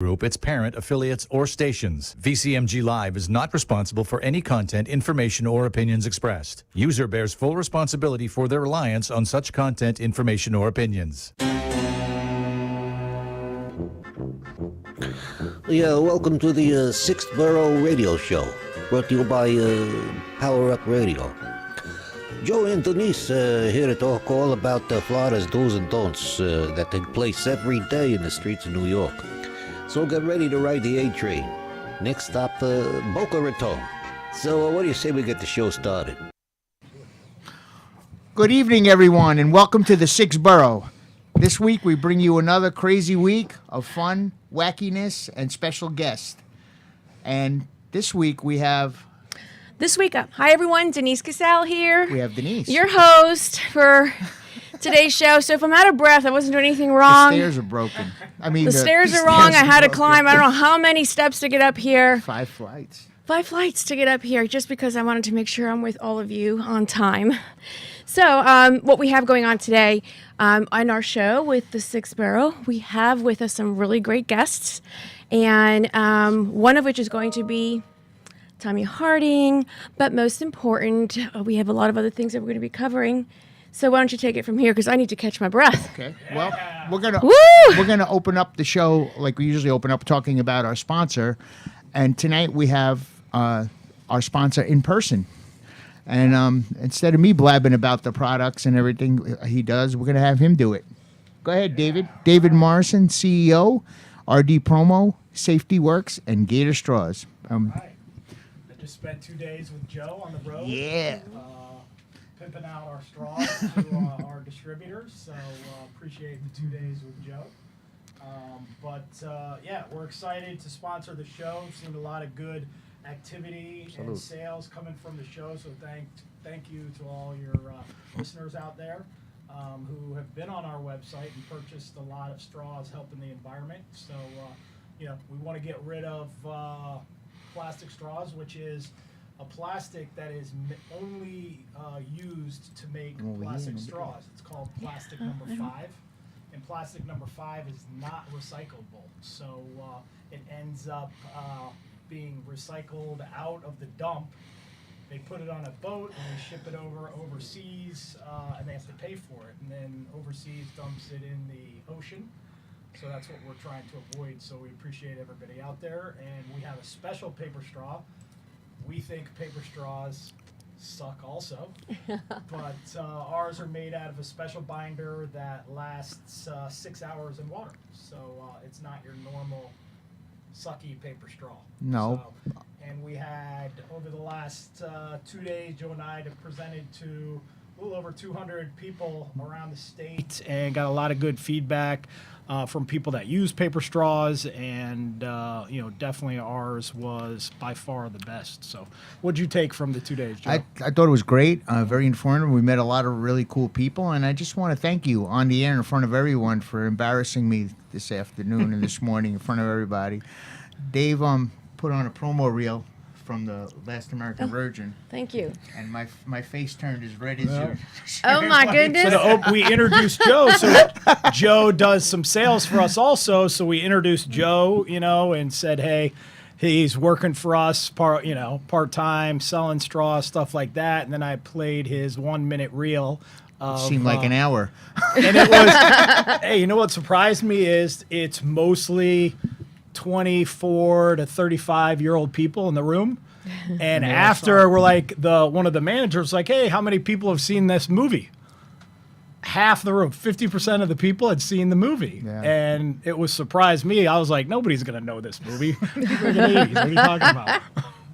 Group, its parent, affiliates, or stations. VCMG Live is not responsible for any content, information, or opinions expressed. User bears full responsibility for their reliance on such content, information, or opinions. Yeah, welcome to the 6th Borough Radio Show, brought to you by Power Up Radio. Joe and Denise here to talk all about Florida's do's and don'ts that take place every day in the streets of New York. So get ready to ride the A train. Next stop, Boca Raton. So what do you say we get the show started? Good evening, everyone, and welcome to the 6th Borough. This week, we bring you another crazy week of fun, wackiness, and special guests. And this week, we have... Hi everyone, Denise Cassell here. We have Denise. Your host for today's show. So if I'm out of breath, I wasn't doing anything wrong. The stairs are broken. The stairs are wrong. I had to climb, I don't know how many steps to get up here. 5 flights. 5 flights to get up here just because I wanted to make sure I'm with all of you on time. So what we have going on today on our show with the 6th Borough, we have with us some really great guests. And one of which is going to be Tommy Harding, but most important, we have a lot of other things that we're going to be covering. So why don't you take it from here, because I need to catch my breath. Okay. Well, we're gonna open up the show like we usually open up, talking about our sponsor, and tonight we have our sponsor in person. And instead of me blabbing about the products and everything he does, we're gonna have him do it. Go ahead, David. David Morrison, CEO, RD Promo, Safety Works, and Gator Straws. Right. I just spent 2 days with Joe on the road. Yeah. Pimping out our straws to our distributors. So appreciate the 2 days with Joe. Yeah, we're excited to sponsor the show. We've seen a lot of good activity and sales coming from the show. So thank you to all your listeners out there who have been on our website and purchased a lot of straws helping the environment. So we want to get rid of plastic straws, which is a plastic that is only used to make plastic straws. It's called plastic number 5, and plastic number 5 is not recyclable. So it ends up being recycled out of the dump. They put it on a boat and they ship it overseas, and they have to pay for it. And then overseas dumps it in the ocean. So that's what we're trying to avoid. So we appreciate everybody out there. And we have a special paper straw. We think paper straws suck also. But ours are made out of a special binder that lasts 6 hours in water. So it's not your normal sucky paper straw. No. So, and we had, over the last 2 days, Joe and I have presented to a little over 200 people around the state and got a lot of good feedback from people that use paper straws, and definitely ours was by far the best. So what'd you take from the 2 days, Joe? I thought it was great, very informative. We met a lot of really cool people, and I just want to thank you on the air in front of everyone for embarrassing me this afternoon and this morning in front of everybody. Dave put on a promo reel from the Last American Virgin. Thank you. And my face turned as red as yours. Oh my goodness. So we introduced Joe. So Joe does some sales for us also. So we introduced Joe, and said, hey, he's working for us part-time, selling straws, stuff like that. And then I played his 1 minute reel. Seemed like an hour. And it was, hey, you know what surprised me is it's mostly 24 to 35-year-old people in the room. And after, we're like, one of the managers was like, hey, how many people have seen this movie? Half the room, 50% of the people had seen the movie. Yeah. And it was surprised me. I was like, nobody's going to know this movie. We're in the 80s. What are you talking about?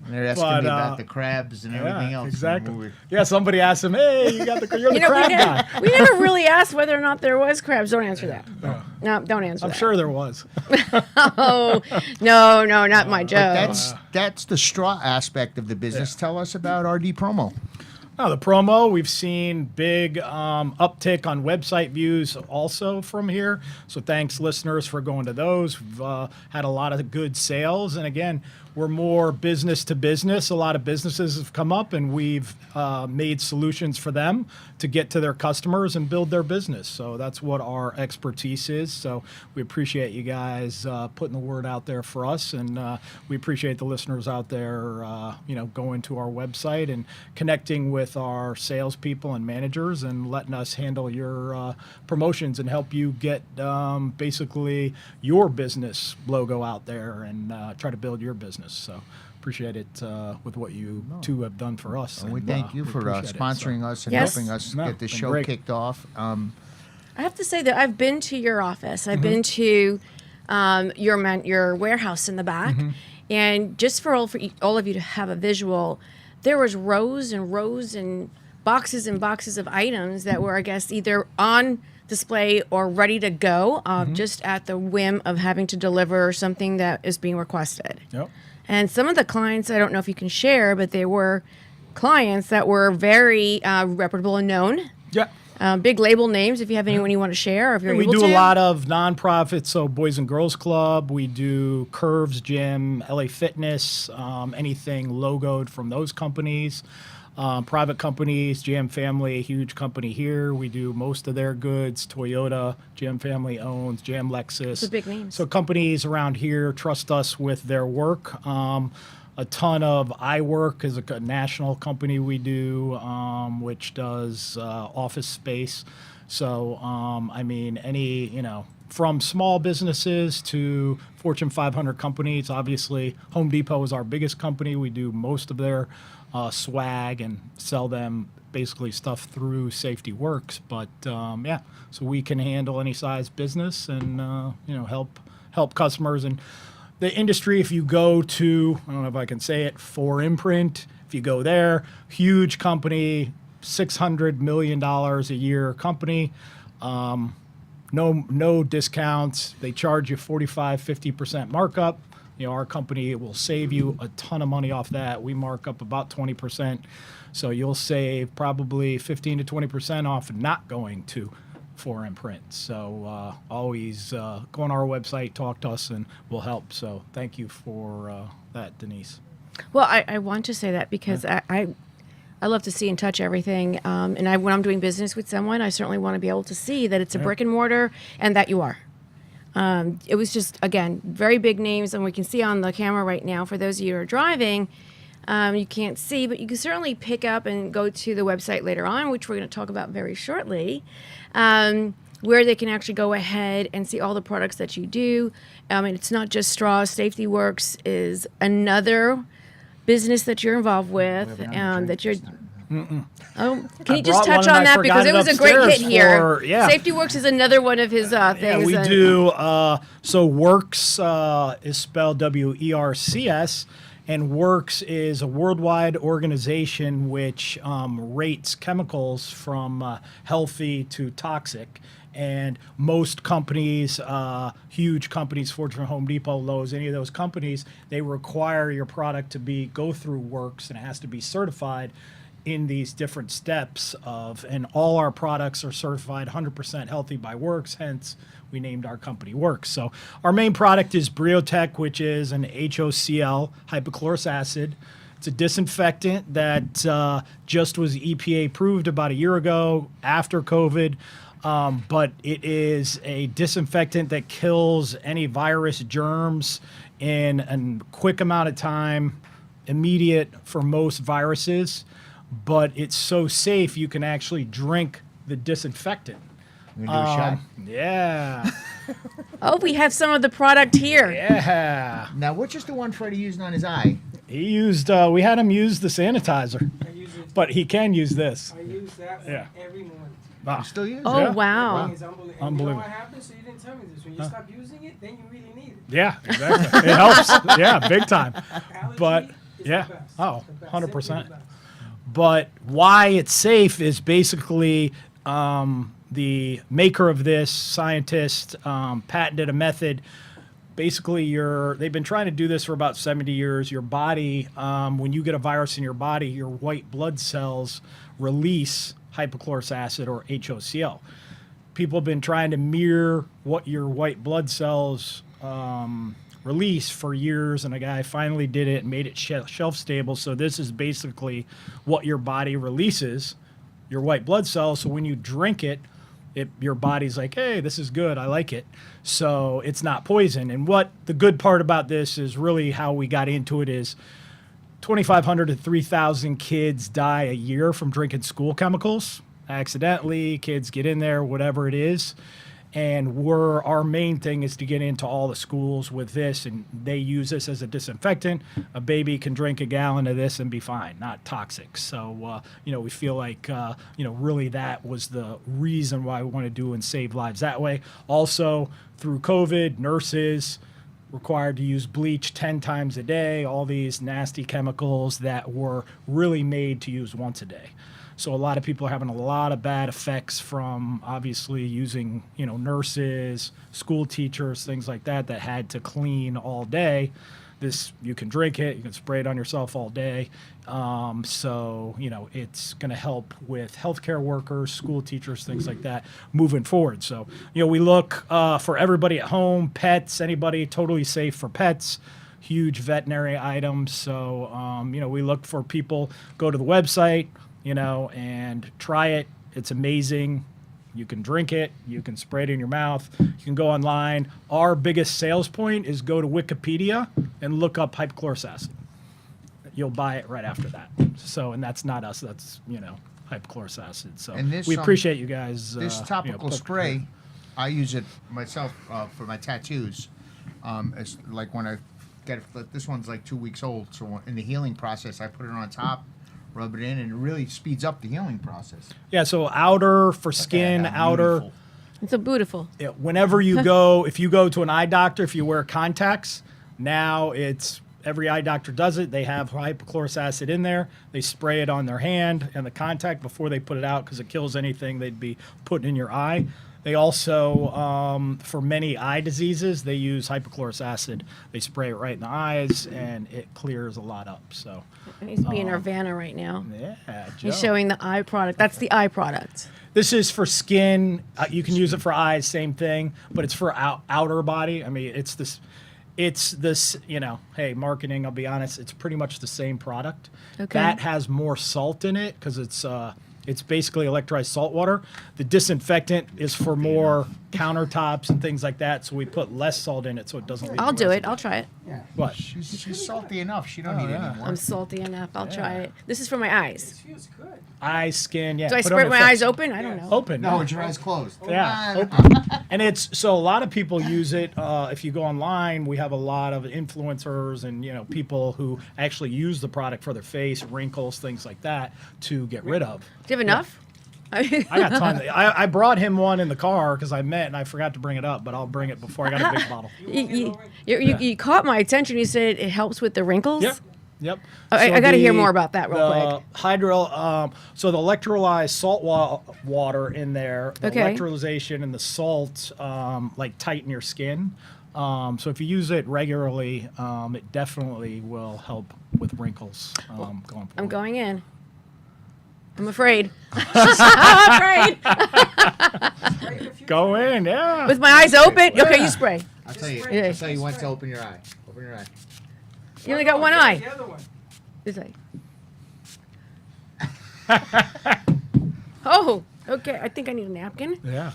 And they're asking me about the crabs and everything else. Exactly. Yeah, somebody asked him, hey, you're the crab guy. We never really asked whether or not there was crabs. Don't answer that. No, don't answer that. I'm sure there was. Oh, no, not my Joe. That's the straw aspect of the business. Yeah. Tell us about RD Promo. No, the promo, we've seen big uptick on website views also from here. So thanks, listeners, for going to those. We've had a lot of good sales. And again, we're more business to business. A lot of businesses have come up, and we've made solutions for them to get to their customers and build their business. So that's what our expertise is. So we appreciate you guys putting the word out there for us. And we appreciate the listeners out there, going to our website and connecting with our salespeople and managers and letting us handle your promotions and help you get basically your business logo out there and try to build your business. So appreciate it with what you two have done for us. And we And, thank you we for appreciate it. sponsoring So- us and Yes. helping us No, get the been show great. kicked off. I have to say that I've been to your office. I've been to your warehouse in the back, and just for all of you to have a visual, there was rows and boxes of items that were, I guess, either on display or ready to go, just at the whim of having to deliver something that is being requested. Yep. And some of the clients, I don't know if you can share, but they were clients that were very reputable and known. Yeah. Big label names, if you have anyone you want to share, or if you're We able do to. a lot of nonprofits, so Boys and Girls Club. We do Curves Gym, LA Fitness, anything logoed from those companies. Private companies, GM Family, a huge company here. We do most of their goods. Toyota, GM Family owns, GM Lexus. The big names. So companies around here trust us with their work. A ton of iWork is a national company we do, which does office space. So, from small businesses to Fortune 500 companies. Obviously, Home Depot is our biggest company. We do most of their swag and sell them basically stuff through Safety Works. But so we can handle any size business and help customers. And the industry, if you go to, I don't know if I can say it, 4imprint, if you go there, huge company, $600 million a year company, no discounts. They charge you 45-50% markup. Our company will save you a ton of money off that. We mark up about 20%. So you'll save probably 15 to 20% off not going to 4imprint. So always go on our website, talk to us, and we'll help. So thank you for that, Denise. Well, I want to say that because I love to see and touch everything. And when I'm doing business with someone, I certainly want to be able to see that it's a brick and mortar and that you are. It was just, again, very big names. And we can see on the camera right now, for those of you who are driving, you can't see, but you can certainly pick up and go to the website later on, which we're going to talk about very shortly, where they can actually go ahead and see all the products that you do. And it's not just straws. Safety Works is another business that you're involved with, that you're. Oh, can you just brought one touch and on I that forgot because it it was a great hit upstairs here. for- Safety Works is another one of his things. Yeah, we and- do. So Works is spelled WERCS, and Works is a worldwide organization which rates chemicals from healthy to toxic. And most companies, huge companies, Fortune, Home Depot, Lowe's, any of those companies, they require your product to go through Works, and it has to be certified in these different steps and all our products are certified 100% healthy by Works, hence we named our company Works. So our main product is Briotech, which is an HOCl, hypochlorous acid. It's a disinfectant that just was EPA approved about a year ago after COVID. But it is a disinfectant that kills any virus germs in a quick amount of time, immediate for most viruses. But it's so safe you can actually drink the disinfectant. You gonna do a shot? Yeah. Oh, we have some of the product here. Yeah. Now, which is the one Freddie used on his eye? He used, we had him use the sanitizer, I use it. but he can use this. I use that one Yeah. every morning. Ah. Still use Oh, it? Yeah. wow. It's unbelievable. And you know Unbelievable. what happens? So you didn't tell me this. When you stop using it, then you really need it. Yeah, exactly. It helps. Yeah, big time. Allergy But, is yeah. the best. Oh, The best. 100%. Simply the best. But why it's safe is basically the maker of this scientist patented a method basically they've been trying to do this for about 70 years. Your body, when you get a virus in your body, your white blood cells release hypochlorous acid or HOCl. People have been trying to mirror what your white blood cells release for years, and a guy finally did it and made it shelf stable. So this is basically what your body releases, your white blood cells. So when you drink it, your body's like, hey, this is good, I like it. So it's not poison. And what the good part about this is really how we got into it is 2,500 to 3,000 kids die a year from drinking school chemicals. Accidentally, kids get in there, whatever it is. And our main thing is to get into all the schools with this, and they use this as a disinfectant. A baby can drink a gallon of this and be fine, not toxic. So, we feel like, really that was the reason why we want to do and save lives that way. Also, through COVID, nurses required to use bleach 10 times a day, all these nasty chemicals that were really made to use once a day. So a lot of people are having a lot of bad effects from obviously using, nurses, school teachers, things like that had to clean all day. This, you can drink it, you can spray it on yourself all day. It's going to help with healthcare workers, school teachers, things like that moving forward. So, we look for everybody at home, pets, anybody, totally safe for pets. Huge veterinary items. So, we look for people, go to the website, and try it. It's amazing. You can drink it. You can spray it in your mouth. You can go online. Our biggest sales point is go to Wikipedia and look up hypochlorous acid. You'll buy it right after that. So, and that's not us. That's, hypochlorous acid. So And this, we appreciate you guys. This topical spray, I use it myself for my tattoos. It's like when I get it, this one's like 2 weeks old. So in the healing process, I put it on top, rub it in, and it really speeds up the healing process. Yeah, so outer for skin, outer. Beautiful. It's so beautiful. Yeah, whenever you go, if you go to an eye doctor, if you wear contacts, now it's every eye doctor does it. They have hypochlorous acid in there. They spray it on their hand and the contact before they put it out because it kills anything they'd be putting in your eye. They also, for many eye diseases, they use hypochlorous acid. They spray it right in the eyes, and it clears a lot up. So He's being Urbana right now. yeah, Joe. He's showing the eye product. That's the eye product. This is for skin. You can use it for eyes, same thing, but it's for outer body. I mean, it's this, hey, marketing, I'll be honest, it's pretty much the same product. Okay. That has more salt in it because it's basically electrolyzed salt water. The disinfectant is for more countertops and things like that, so we put less salt in it so it doesn't leave I'll do residue. it. I'll try it. What? She's salty enough. She don't need yeah. any more. I'm salty enough. I'll try it. This is for my eyes. It feels good. Eyes, skin, yeah. Do I put it on spread your my face. eyes open? I don't know. Open. No, it's your eyes closed. Yeah, open. And it's so a lot of people use it. If you go online, we have a lot of influencers and people who actually use the product for their face, wrinkles, things like that, to get rid of. Do you have enough? I got tons. I brought him one in the car because I met and I forgot to bring it up, but I'll bring it before I got a big bottle. You caught my attention. You said it helps with the wrinkles. Yep. I got to hear more about that real quick. So the electrolyzed salt water in there, the Okay. electrolyzation and the salt like tighten your skin. So if you use it regularly, it definitely will help with wrinkles going forward. I'm going in. I'm afraid. I'm afraid. Go in, yeah. With my eyes open. Okay, you spray. I'll tell you. Yeah. I'll tell you when to open your eye. Open your eye. You only got one eye. The other one. This eye. Oh, okay. I think I need a napkin. Yeah.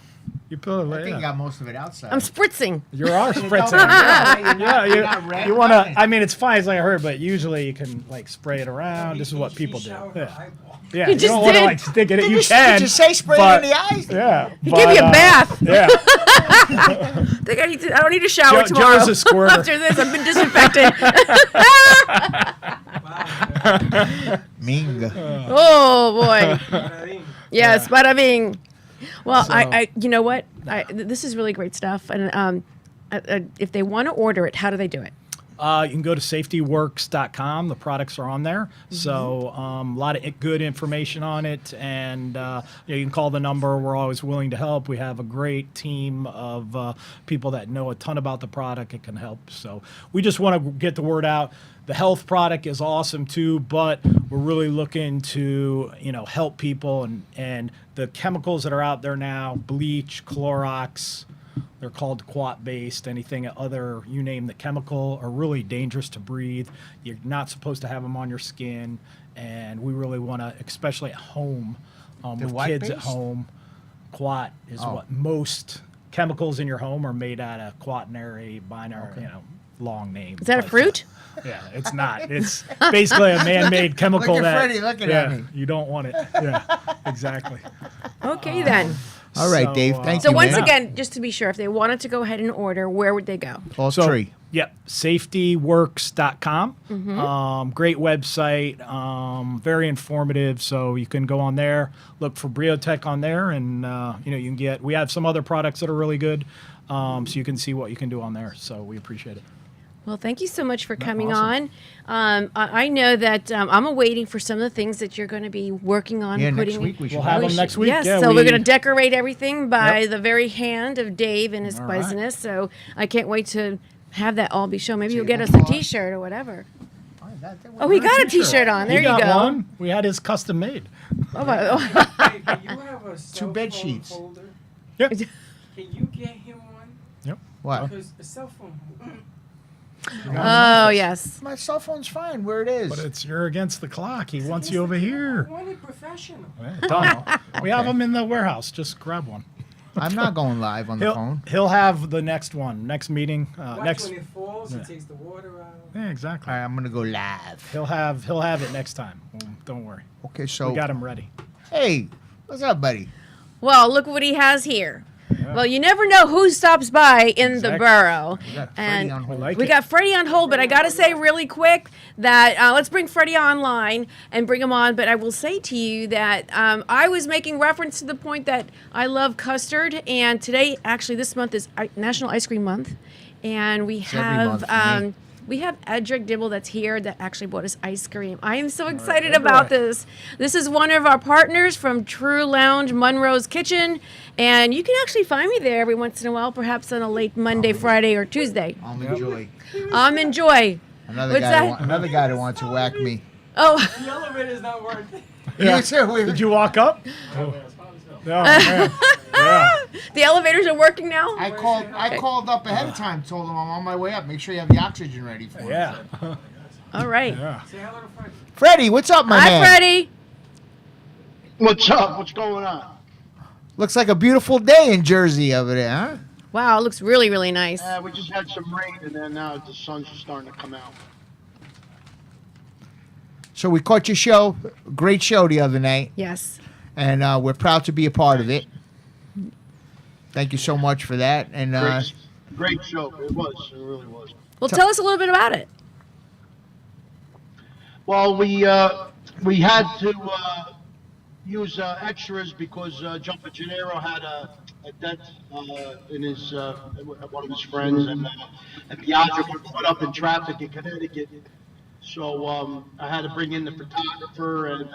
You put it I think you got most of it outside. I'm spritzing. You are spritzing. You're not red. You want to, I mean, it's fine, it's like I heard, but usually you can like spray it around. This is what people do. Shower Yeah. the eyeball. Yeah, You you just don't want to did. like stick it in. You Did can. you say spray but- it in the eyes? Yeah. He gave me a bath. Yeah. I don't need to shower Joe- tomorrow. Joe's a squirter. After this, I've been disinfected. Ming. Oh boy. Bada bing. Yes, bada bing. Well, So- I you know what? This is really great stuff. And if they want to order it, how do they do it? You can go to safetyworks.com. The products are on there. So a lot of good information on it. And you can call the number. We're always willing to help. We have a great team of people that know a ton about the product and can help. So we just want to get the word out. The health product is awesome too, but we're really looking to, help people and the chemicals that are out there now, bleach, Clorox, they're called quat-based, anything other, you name the chemical, are really dangerous to breathe. You're not supposed to have them on your skin, and we really want to, especially at home, with kids at home, quat is what most chemicals in your home are made out of quaternary, binary, long name. Is that a fruit? Yeah, it's not. It's basically a man-made chemical Look at that Freddie looking at me. you don't want it. Yeah, exactly. Okay, then. All right, So, Dave. Thank So you. once man. again, just to be sure, if they wanted to go ahead and order, where would they go? False Tree. Yep, safetyworks.com. Great website, very informative. So you can go on there, look for Briotech on there, and you can we have some other products that are really good. So you can see what you can do on there. So we appreciate it. Well, thank you so much for coming awesome. on. I know that I'm awaiting for some of the things that you're going to be working on. Yeah, putting next week we should We'll have them next week. Yes, Yeah, so we're we- going to decorate everything by Yep. the very hand of Dave and his All right. business. So I can't wait to have that all be shown. Maybe you'll get us a Tablecloth. T-shirt or whatever. Oh, We got a T-shirt on. There He you got go. one. We had his custom made. Oh, my- Hey, can you have a cell bed phone sheets. holder? Yep. Can you get him one? Yep. What? Because a cell phone. Oh, yes. My cell phone's fine where it is. But you're against the clock. He wants you over here. I want it professional. Yeah, done. We have them in the warehouse. Just grab one. I'm not going live on the He'll, phone. he'll have the next one, next meeting, Watch next. when it falls, it takes the water out. Yeah, exactly. All right, I'm going to go live. He'll have it next time. Don't worry. Okay, so. We got him ready. Hey, what's up, buddy? Well, look what he has here. Well, you never know who stops by in the Exactly. borough. We got Freddie And on hold. like we it. got Freddie on hold, but I got to say really quick that let's bring Freddie online and bring him on. But I will say to you that I was making reference to the point that I love custard. And today, actually, this month is National Ice Cream Month. And we every have... month for me. We have Edric Dibble that's here that actually bought us ice cream. I am so excited about this. This is one of our partners from True Lounge, Monroe's Kitchen. And you can actually find me there every once in a while, perhaps on a late Monday, Friday, or Tuesday. Enjoy. Enjoy. Another What's guy, that? another guy that wants to whack me. Oh, The elevator's not working. Yeah. Did Did you walk up? Oh, man. Yeah. the elevators are working now? I called up ahead of time, told them I'm on my way up. Make sure you have the oxygen ready for me. Yeah. All right. Yeah. Say hello to Frank. Freddie, what's up, my Hi, man? Freddie. What's up? What's going on? Looks like a beautiful day in Jersey over there, huh? Wow, it looks really, really nice. We just had some rain, and then now the sun's starting to come out. So we caught your show, great show the other night, Yes. and we're proud to be a part of it. Thank you so much for that. And Great show. It was. It really was. Well, tell us a little bit about it. Well, we had to use extras because Jumper Gennaro had a dent in his one of his friends, and Biagio got caught up in traffic in Connecticut. So I had to bring in the photographer and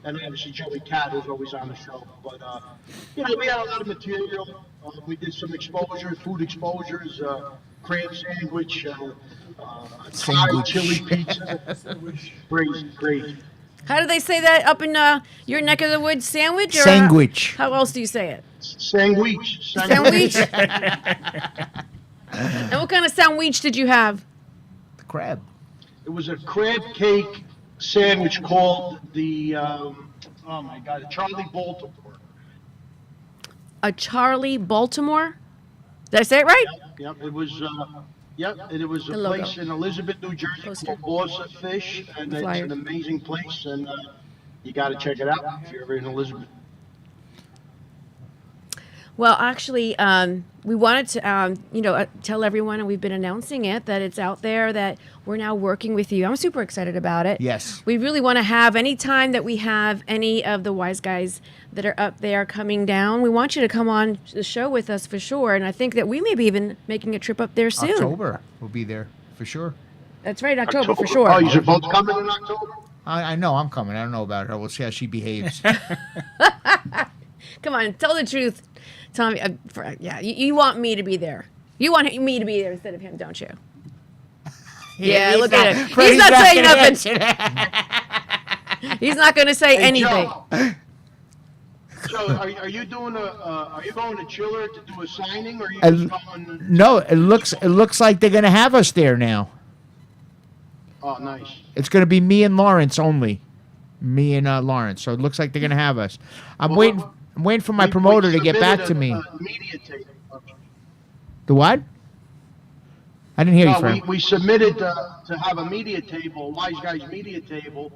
obviously Joey Cat, who's always on the show. But we had a lot of material. We did some exposures, food exposures, crab sandwich, Thai chili pizza. Great. How do they say that up in your neck of the woods? Sandwich? Or Sandwich. How else do you say it? Sandwich. Sandwich? And what kind of sandwich did you have? the crab. It was a crab cake sandwich called the the Charlie Baltimore. A Charlie Baltimore? Did I say it right? Yep, it was. And it was a The logo. place in Elizabeth, New Jersey Poster. called Bossa Fish, and it's Flyer. an amazing place, and you got to check it out if you're ever in Elizabeth. Well, actually, we wanted to, tell everyone, and we've been announcing it, that it's out there, that we're now working with you. I'm super excited about it. Yes. We really want to have, any time that we have any of the wise guys that are up there coming down, we want you to come on the show with us for sure. And I think that we may be even making a trip up there soon. October. We'll be there for sure. That's right, October for sure. Oh, you're both coming in October? I know I'm coming. I don't know about her. We'll see how she behaves. Come on, tell the truth, Tommy. Yeah, you want me to be there. You want me to be there instead of him, don't you? Yeah, look at him. He's not saying nothing. He's not going to say anything. So, are you doing are you going to Chiller to do a signing, or are you just going? No, it looks like they're gonna have us there now. Oh, nice. It's gonna be me and Lawrence only. Me and Lawrence. So it looks like they're gonna have us. I'm waiting for my promoter to get back to me. Media tape. The what? I didn't hear you, Fred. We submitted to have a media table, Wise Guys media table,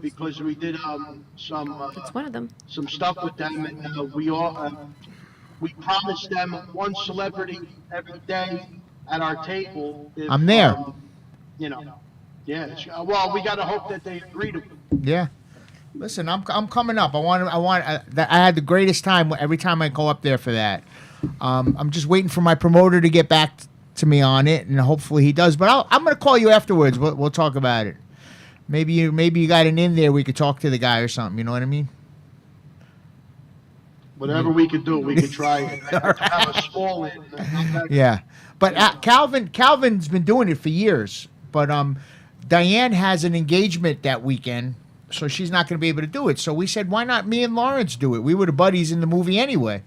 because we did It's one of them. some stuff with them, and we promised them one celebrity every day at our table. If, I'm there. Yeah. Well, we got to hope that they agree to it. Yeah. Listen, I'm coming up. I had the greatest time every time I go up there for that. I'm just waiting for my promoter to get back to me on it, and hopefully he does. But I'm going to call you afterwards. We'll talk about it. Maybe you got an in there. We could talk to the guy or something. You know what I mean? Whatever we could do, we could try it. Have a small in. Yeah, but Calvin's been doing it for years. But Diane has an engagement that weekend, so she's not going to be able to do it. So we said, why not me and Lawrence do it? We were the buddies in the movie anyway.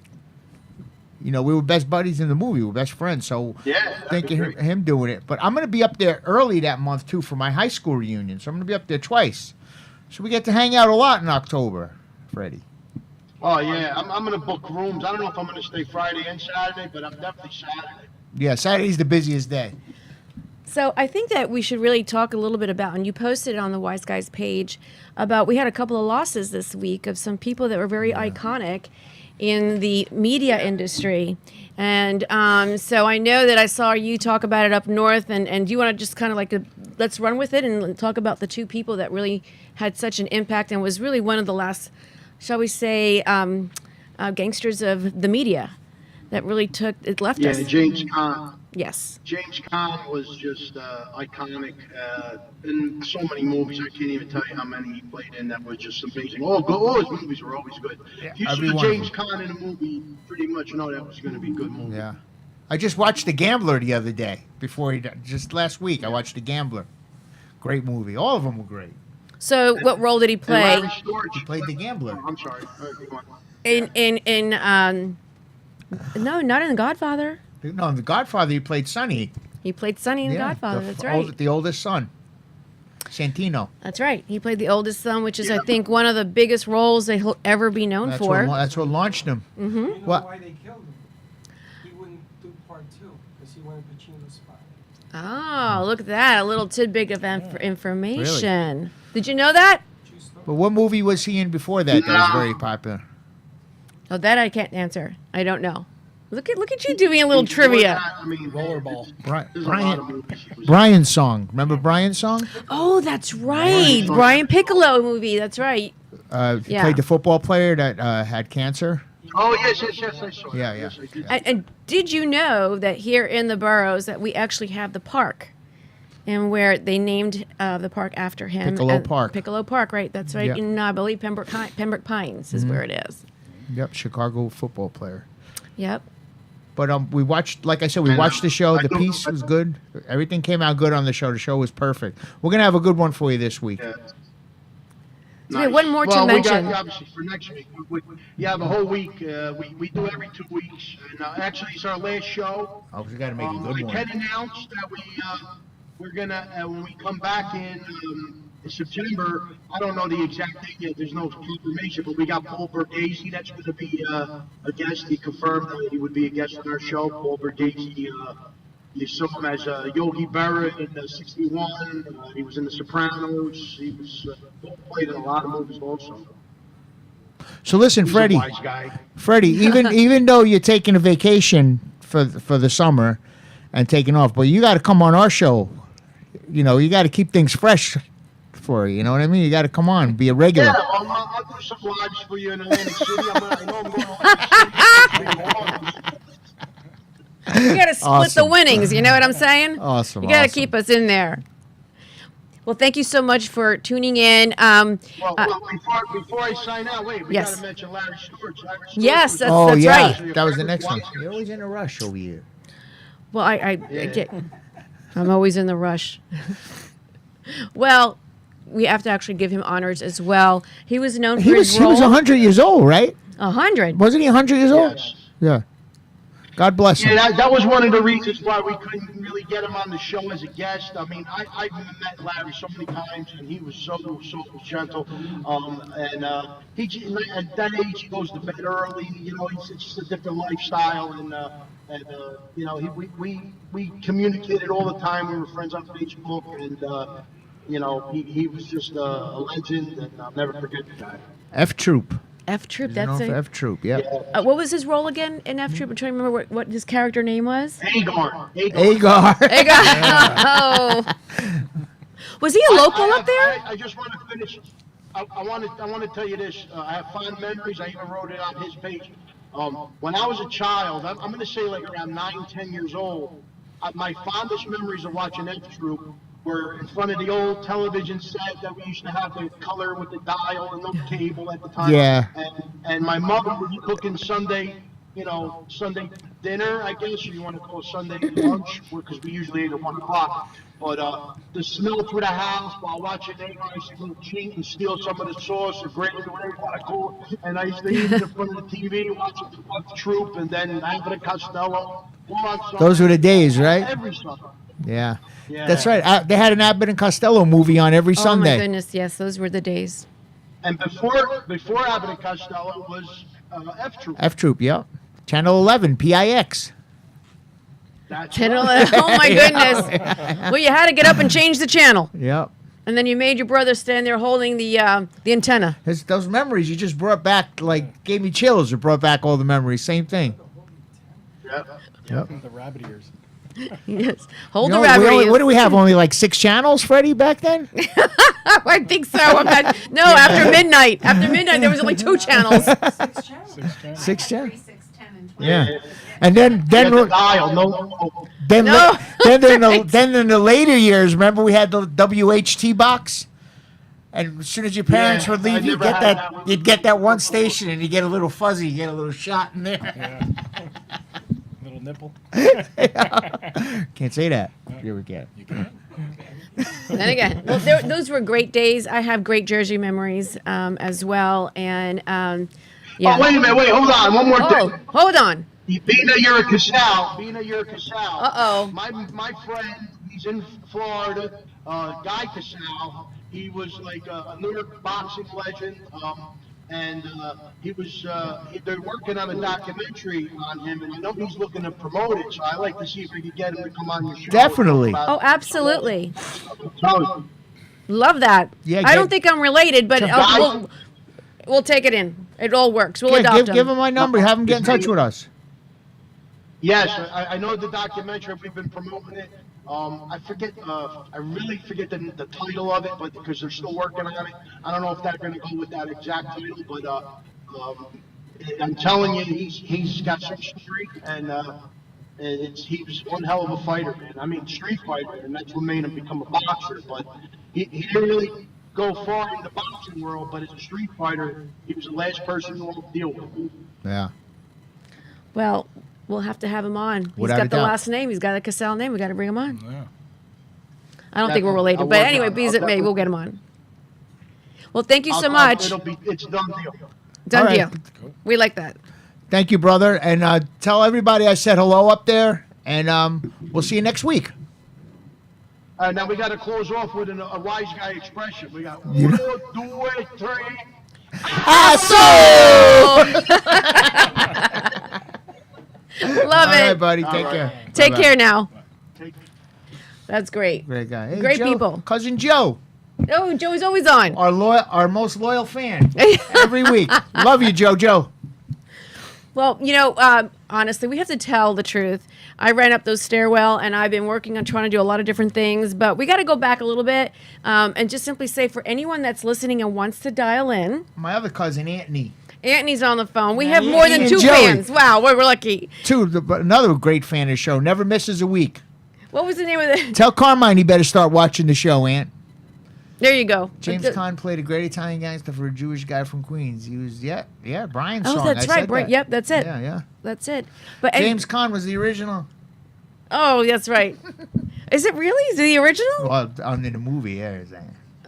We were best buddies in the movie. We were best friends. So thinking him doing it. But I'm going to be up there early that month, too, for my high school reunion. So I'm going to be up there twice. So we get to hang out a lot in October, Freddie. Oh, yeah. I'm going to book rooms. I don't know if I'm going to stay Friday and Saturday, but I'm definitely Saturday. Yeah, Saturday's the busiest day. So I think that we should really talk a little bit about, and you posted it on the Wise Guys page, about we had a couple of losses this week of some people that were very iconic in the media industry. And so I know that I saw you talk about it up north, and do you want to just kind of let's run with it and talk about the two people that really had such an impact and was really one of the last, shall we say, gangsters of the media that really left us. Yeah, James Caan. Yes. James Caan was just iconic in so many movies. I can't even tell you how many he played in that was just amazing. All his movies were always good. Yeah, if you saw James Caan in a movie, pretty much know that was going to be a good movie. Yeah. I just watched The Gambler the other day. Just last week, I watched The Gambler. Great movie. All of them were great. So what role did he play? He played The Gambler. I'm sorry. No, not in The Godfather. No, in The Godfather, he played Sonny. He played Sonny in The Godfather. That's right. The oldest son, Santino. That's right. He played the oldest son, which is, I think, one of the biggest roles that he'll ever be known for. That's what launched him. Mm-hmm. You know why they killed him? He wouldn't do part 2 because he wanted Pacino's spot. Oh, look at that. A little tidbit of information. Really? Did you know that? But what movie was he in before that was very popular? Oh, that I can't answer. I don't know. Look at you doing a little trivia. Rollerball. Brian's Song. Remember Brian's Song? Oh, that's right. Brian Piccolo movie. That's right. He played the football player that had cancer. Oh, yes, I saw that. Yeah. Yes, I did. And did you know that here in the Boroughs that we actually have the park? And where they named the park after him. Piccolo Park. Piccolo Park, right. That's right. Yep. In, I believe, Pembroke Pines is where it is. Yep, Chicago football player. Yep. But we watched, like I said, we watched the show. The piece was good. Everything came out good on the show. The show was perfect. We're going to have a good one for you this week. Yeah. So we have one more to mention. We got, obviously, for next week. You have a whole week. We do every 2 weeks. And actually, it's our last show. Oh, we got to make a good one. I can announce that we're going to, when we come back in September, I don't know the exact date yet. There's no confirmation, but we got Paul Borghese. That's going to be a guest. He confirmed that he would be a guest on our show. Paul Borghese, you saw him as Yogi Berra in 61. He was in The Sopranos. He was played in a lot of movies also. So listen, Freddie. Wise guy. Freddie, even though you're taking a vacation for the summer and taking off, but you got to come on our show. You got to keep things fresh for you. You know what I mean? You got to come on, be a regular. Yeah, I'll do some lives for you in Atlantic City. I know I'm going to Atlantic City. You got to split the winnings. You know what I'm saying? Awesome. You got to keep us in there. Well, thank you so much for tuning in. Before I sign out, wait, we Yes. got to mention Larry Stewart. Larry Stewart Yes, was- that's Oh, yeah. right. That was the next one. You're always in a rush over here. Well, I get, I'm always in the rush. Well, we have to actually give him honors as well. He was known for He his was role. 100 years old, right? 100. Wasn't he 100 years old? Yes. Yeah. God bless him. Yeah, that was one of the reasons why we couldn't really get him on the show as a guest. I mean, I've met Larry so many times, and he was so gentle. He at that age he goes to bed early. You know, it's just a different lifestyle, and you know, we communicated all the time. We were friends on Facebook, and you know, he was just a legend, and I'll never forget the guy. F Troop. F Troop. You know, That's for it. F Troop, yeah. What was his role again in F Troop? I'm trying to remember what his character name was. Agar. Agar. Oh. Was he a local up there? I just want to finish. I want to tell you this. I have fond memories. I even wrote it on his page. When I was a child, I'm going to say like around 9, 10 years old, my fondest memories of watching F Troop were in front of the old television set that we used to have the color with the dial and no cable at the time. Yeah. And my mother was cooking Sunday dinner, I guess, or you want to call it Sunday lunch, because we usually ate at 1 o'clock. But the smell through the house while watching Agar, I used to cheat and steal some of the sauce or gravy, whatever you want to call it. And I used to eat it in front of the TV, watching the Troop, and then Abbott and Costello. Those were the days, right? Every summer. Yeah. Yeah. That's right. They had an Abbott and Costello movie on every Oh Sunday. my goodness, yes, those were the days. And before Abbott and Costello was F Troop. F Troop, yeah. Channel 11, PIX. That's Channel- right. Oh my goodness. Well, you had to get up and change the channel, Yep. and then you made your brother stand there holding the antenna. Those memories you just brought back, like, gave me chills. It brought back all the memories. Same thing. Yep. Yep. The rabbit ears. Yes, hold You the know, rabbit. ears. what do we have? Only like 6 channels, Freddie, back then? I think so. No, after midnight. After midnight, there was only 2 channels. 6 channels? 3, 6, 10, and 12. Yeah. And then Get the dial. No. then No. then in the later years, remember we had the WHT box? And as soon as your parents Yeah, would leave, I you'd never get had that that one. you'd get that one station and you get a little fuzzy, you get a little shot in there. Yeah. Little nipple. Can't say that. Here we go. You can. Then again, well, those were great days. I have great Jersey memories as well. And yeah. Oh, wait a minute. Wait, hold on. One more Oh, thing. hold on. Being that you're a Casal. Uh-oh. My friend, he's in Florida. Guy Casal. He was like a New York boxing legend. And he was. They're working on a documentary on him, and I know he's looking to promote it. So I like to see if we can get him to come on your show. Definitely. Oh, absolutely. Oh, Love that. Yeah, I don't think I'm related, but Guys- we'll take it in. It all works. We'll adopt Give him my number. Have him get in touch with us. yes, I know the documentary. We've been promoting it. I forget. I really forget the title of it, but because they're still working on it, I don't know if they're going to go with that exact title. But I'm telling you, he's got some streak, and he was one hell of a fighter, man. I mean, street fighter, and that's what made him become a boxer. But he didn't really go far in the boxing world. But as a street fighter, he was the last person to deal with. Yeah. Well, we'll have to have him on. He's Without a got the doubt. last name. He's got a Cassell name. We got to bring him on. Yeah. I don't think we're Definitely. related, I'll but work anyway, on it. be as I'll it may, definitely- we'll get him on. Well, thank you so much. It's done deal. Done All right. deal. We like that. Thank you, brother. And tell everybody I said hello up there. And we'll see you next week. Now we got to close off with a wise guy expression. We got 1, 2, 3. Love All right, it. buddy. Take care. Take Bye-bye. care now. Take- That's great. Great guy. Hey, Great Joe, people. Cousin Joe, Oh, Joey's always on. our most loyal fan every week. Love you, Joe. Well, honestly, we have to tell the truth. I ran up those stairwell, and I've been working on trying to do a lot of different things, but we got to go back a little bit and just simply say for anyone that's listening and wants to dial in, My other cousin, Anthony. Anthony's on the phone. We Yeah, have more than and 2 Joey. fans. Wow, we're lucky. Another great fan of the show. Never misses a week. What was the name of the? Tell Carmine he better start watching the show, Ant. There you go. James Caan played a great Italian gangster for a Jewish guy from Queens. He was Brian's Oh, song. that's I right. said Brian. that. Yep, that's it. Yeah. That's it. But James Caan was the original. Oh, that's right. Is it really? Is it the original? Well, in the movie, yeah.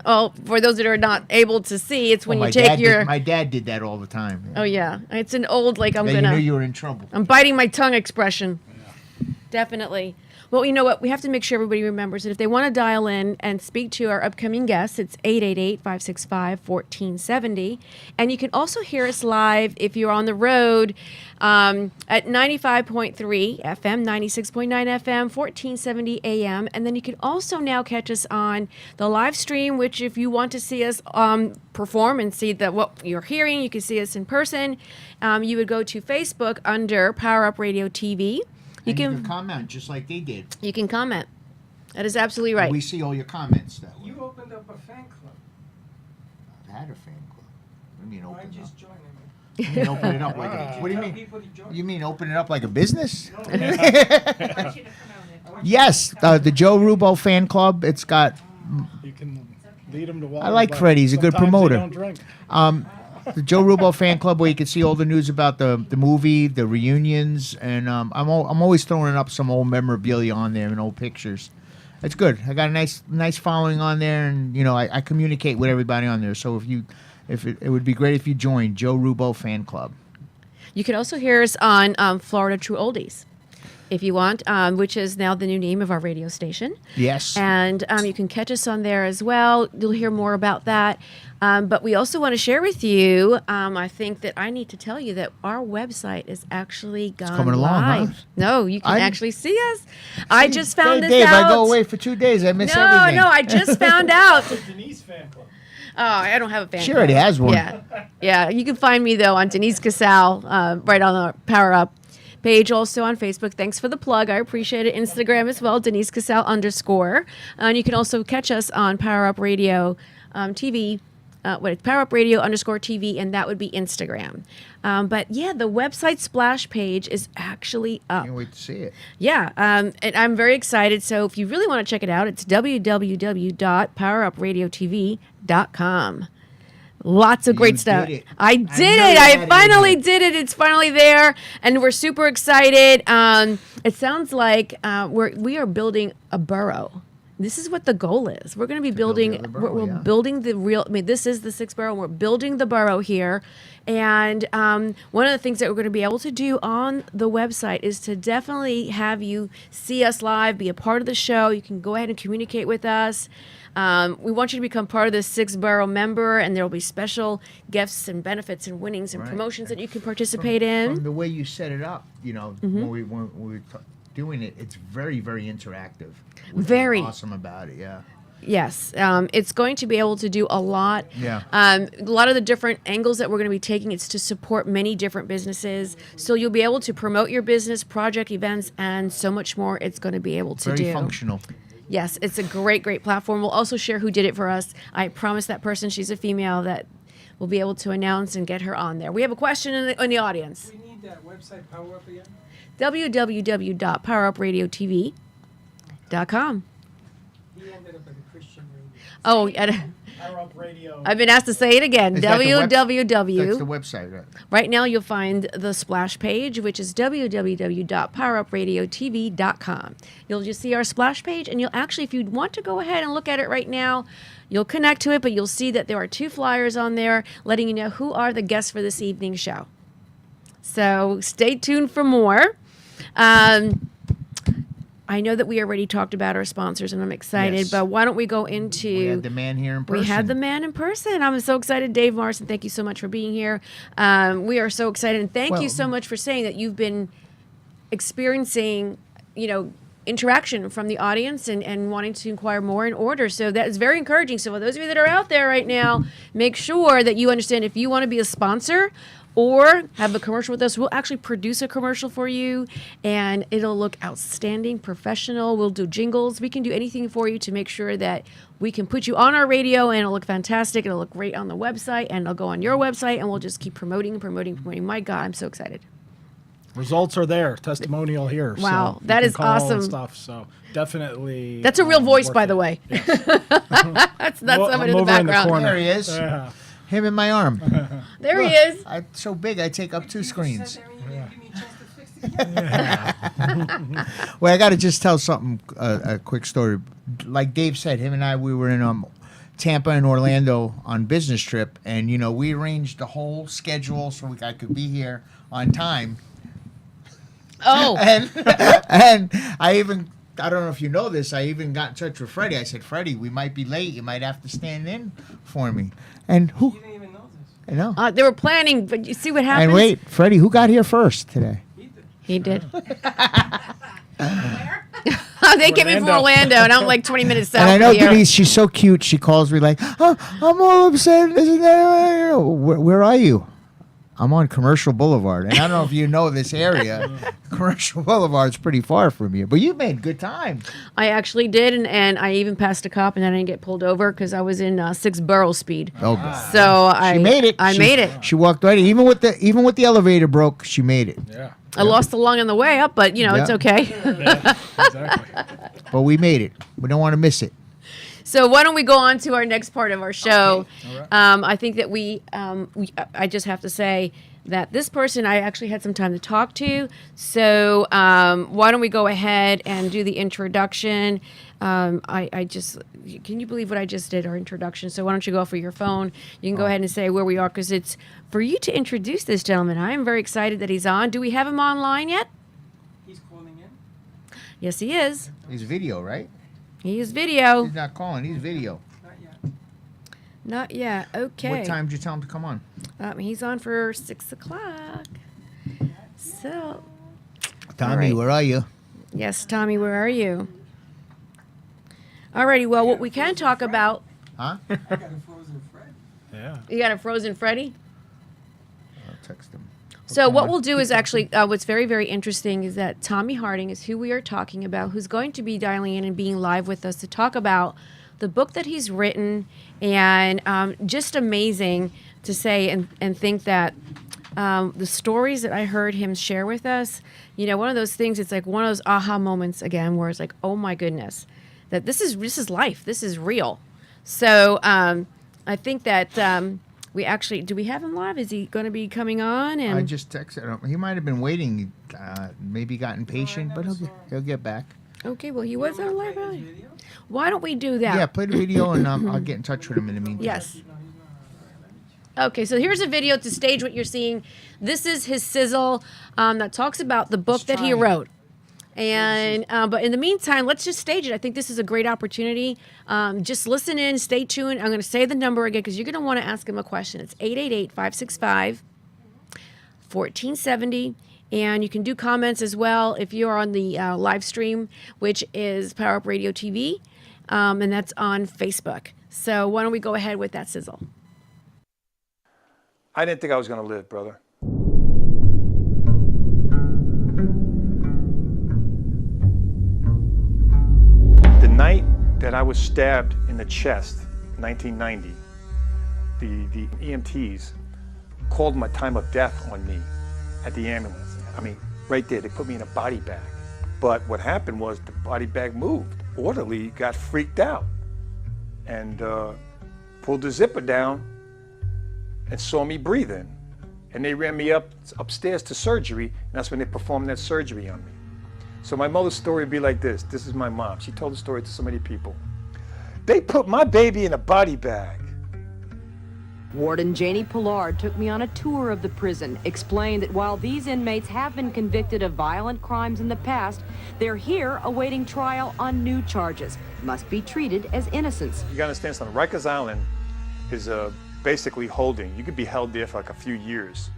Oh, for those that are not able to see, it's when my you take dad your. my dad did that all the time. Oh yeah, it's an old like I'm Then gonna. you knew you were in trouble. I'm biting my tongue expression. Definitely. Well, you know what? We have to make sure everybody remembers that if they want to dial in and speak to our upcoming guests, it's 888-565-1470. And you can also hear us live if you're on the road at 95.3 FM, 96.9 FM, 1470 AM. And then you can also now catch us on the live stream, which if you want to see us perform and see what you're hearing, you can see us in person. You would go to Facebook under Power Up Radio TV. You can comment just like they did. You can comment. That is absolutely right. We see all your comments that way. You opened up a fan club. I had a fan club. What do you mean I open up? just joined them. You mean open it up like a... What do you Tell mean? people to join. You mean open it up like a business? Yes, the Joe Rubo fan club. It's got... You can lead them to water. I like but Freddie. He's a good sometimes they promoter. don't drink. The Joe Rubo fan club where you can see all the news about the movie, the reunions, and I'm always throwing up some old memorabilia on there and old pictures. It's good. I got a nice following on there, and I communicate with everybody on there. So it would be great if you joined Joe Rubo fan club. You can also hear us on Florida True Oldies, if you want, which is now the new name of our radio station. Yes. And you can catch us on there as well. You'll hear more about that. But we also want to share with you, I think that I need to tell you that our website is actually gone coming along, live. huh? No, you can I- actually see us. I just found this Dave, out. I go away for 2 days. I miss no, everything. no, I just found out. Denise fan club. Oh, I don't have a fan She club. already has one. Yeah. You can find me though on Denise Casal, right on the Power Up page, also on Facebook. Thanks for the plug. I appreciate it. Instagram as well, Denise Casal _. And you can also catch us on Power Up Radio TV. Power Up Radio _TV, and that would be Instagram. But yeah, the website splash page is actually up. Can't wait to see it. Yeah, and I'm very excited. So if you really want to check it out, it's www.powerupradiotv.com. Lots of great You stuff. did it. I I did knew it. you had I it finally in you. did it. It's finally there, and we're super excited. It sounds like we are building a borough. This is what the goal is. We're going to be building. the other borough, We're yeah. building the real. I mean, this is the sixth borough. And we're building the borough here, and one of the things that we're going to be able to do on the website is to definitely have you see us live, be a part of the show. You can go ahead and communicate with us. We want you to become part of the sixth borough member, and there will be special gifts and benefits and winnings and Right. promotions that you can participate in. From the way you set it up, when we were doing it, it's very, very interactive. Which is Very. awesome about it. Yeah. Yes, it's going to be able to do a lot. Yeah. A lot of the different angles that we're going to be taking, it's to support many different businesses. So you'll be able to promote your business, project events, and so much more it's going to be able to Very do. functional. Yes, it's a great, great platform. We'll also share who did it for us. I promise that person, she's a female, that we'll be able to announce and get her on there. We have a question in the audience. We need that website Power Up again. www.powerupradio.tv.com. He ended up at a Christian radio. Oh, Power Up Radio. I've been asked to say it again. Is that the That's the www. website, right? Right now, you'll find the splash page, which is www.powerupradiotv.com. You'll just see our splash page, and you'll actually, if you want to go ahead and look at it right now, you'll connect to it, but you'll see that there are 2 flyers on there letting you know who are the guests for this evening's show. So stay tuned for more. I know that we already talked about our sponsors, and I'm excited, Yes. but why don't we go into... We had the man here in person. We had the man in person. I'm so excited. Dave Morrison, thank you so much for being here. We are so excited. And thank you Well- so much for saying that you've been experiencing, interaction from the audience and wanting to inquire more in order. So that is very encouraging. So for those of you that are out there right now, make sure that you understand if you want to be a sponsor or have a commercial with us, we'll actually produce a commercial for you, and it'll look outstanding, professional. We'll do jingles. We can do anything for you to make sure that we can put you on our radio, and it'll look fantastic. It'll look great on the website, and it'll go on your website, and we'll just keep promoting and promoting and promoting. My God, I'm so excited. Results are there. Testimonial here. Wow, so that you is can call and awesome. Stuff. So definitely. That's a real voice, worth by it. the way. Yes. That's not Well, somebody I'm in the over in the background. corner. There he is. Yeah. Him in my arm. There he is. I'm so big, I take up two screens. Sit there and you didn't give me a chance to fix the camera. Well, I got to just tell something, a quick story. Like Dave said, him and I, we were in Tampa and Orlando on business trip, and we arranged the whole schedule so I could be here on time. Oh, And I don't know if you know this, I even got in touch with Freddie. I said, Freddie, we might be late. You might have to stand in for me. And You who? didn't even know this. I know. they were planning, but you see what happens? And wait, Freddie, who got here first today? He did. He did. They came in from Orlando, and I'm like 20 minutes south And I know of here. Denise, she's so cute. She calls me like, oh, I'm all upset. Isn't that where are you? I'm on Commercial Boulevard. And I don't know if you know this area. Commercial Boulevard's pretty far from you. But you made good time. I actually did, and I even passed a cop, and then I didn't get pulled over because I was in 6 Borough speed. Oh, God. So I She made it. I She- made it. She walked right in. Even with the elevator broke, she made it. Yeah. I lost a lung on the way up, but it's Yeah. okay. Exactly. But we made it. We don't want to miss it. So why don't we go on to our next part of our show? I think that I just have to say that this person I actually had some time to talk to. So why don't we go ahead and do the introduction? Can you believe what I just did, our introduction? So why don't you go for your phone? You can go ahead and say where we are, because it's for you to introduce this gentleman. I am very excited that he's on. Do we have him online yet? He's calling in. Yes, he is. He's video, right? He is video. He's not calling. He's video. Not yet. Not yet. Okay. What time did you tell him to come on? He's on for 6 o'clock. So, Tommy, right. where are you? yes, Tommy, where are you? Alrighty, well, what we can talk about, Huh? I got a frozen Fred. Yeah. you got a frozen Freddy? I'll text him. So what we'll do is actually, what's very, very interesting is that Tommy Harding is who we are talking about, who's going to be dialing in and being live with us to talk about the book that he's written, and just amazing to say and think that the stories that I heard him share with us, one of those things, it's like one of those aha moments again, where it's like, oh my goodness, that this is life, this is real. So I think that we actually, do we have him live? Is he going to be coming on? And I just texted him. He might have been waiting, maybe got impatient, but he'll get back. okay, well, he was on live earlier. Video? Why don't we do that? Yeah, play the video and I'll get in touch with him in the meantime. Yes. No, he's not. All right, let me check. Okay, so here's a video to stage what you're seeing. This is his sizzle that talks about the book that he wrote. And but in the meantime, let's just stage it. I think this is a great opportunity. Just listen in, stay tuned. I'm going to say the number again because you're going to want to ask him a question. It's 888-565-1470. And you can do comments as well if you're on the live stream, which is Power Up Radio TV, and that's on Facebook. So why don't we go ahead with that sizzle? I didn't think I was going to live, brother. The night that I was stabbed in the chest, 1990, the EMTs called my time of death on me at the ambulance. I mean, right there, they put me in a body bag. But what happened was the body bag moved. Orderly got freaked out and pulled the zipper down and saw me breathing. And they ran me upstairs to surgery, and that's when they performed that surgery on me. So my mother's story would be like this. This is my mom. She told the story to so many people. They put my baby in a body bag. Warden Janie Pollard took me on a tour of the prison, explained that while these inmates have been convicted of violent crimes in the past, they're here awaiting trial on new charges, must be treated as innocents. You gotta understand something. Rikers Island is basically holding. You could be held there for like a few years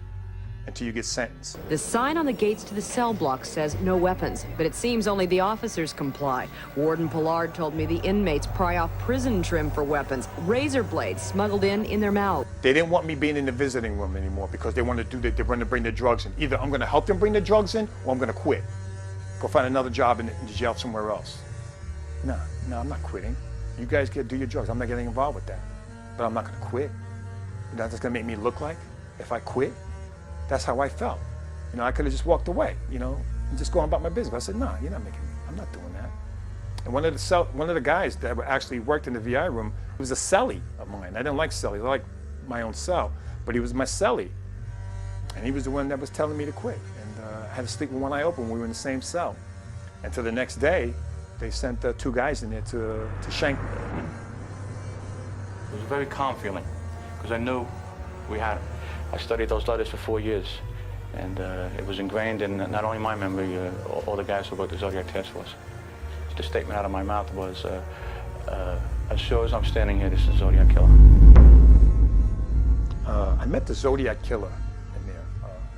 until you get sentenced. The sign on the gates to the cell block says no weapons, but it seems only the officers comply. Warden Pollard told me the inmates pry off prison trim for weapons, razor blades smuggled in their mouths. They didn't want me being in the visiting room anymore because they wanted to they wanted to bring the drugs in. Either I'm gonna help them bring the drugs in or I'm gonna quit. Go find another job in the jail somewhere else. No, I'm not quitting. You guys do your drugs. I'm not getting involved with that. But I'm not gonna quit. That's gonna make me look like if I quit. That's how I felt. I could have just walked away, and just gone about my business. But I said, nah, you're not making me. I'm not doing that. And one of the guys that actually worked in the VI room was a cellie of mine. I didn't like cellies. I liked my own cell, but he was my cellie. And he was the one that was telling me to quit. And I had to sleep with one eye open when we were in the same cell. Until the next day, they sent 2 guys in there to shank me. It was a very calm feeling, because I knew we had him. I studied those letters for 4 years, and it was ingrained in not only my memory, all the guys who worked the Zodiac Task Force. The statement out of my mouth was, as sure as I'm standing here, this is the Zodiac Killer. I met the Zodiac Killer in there,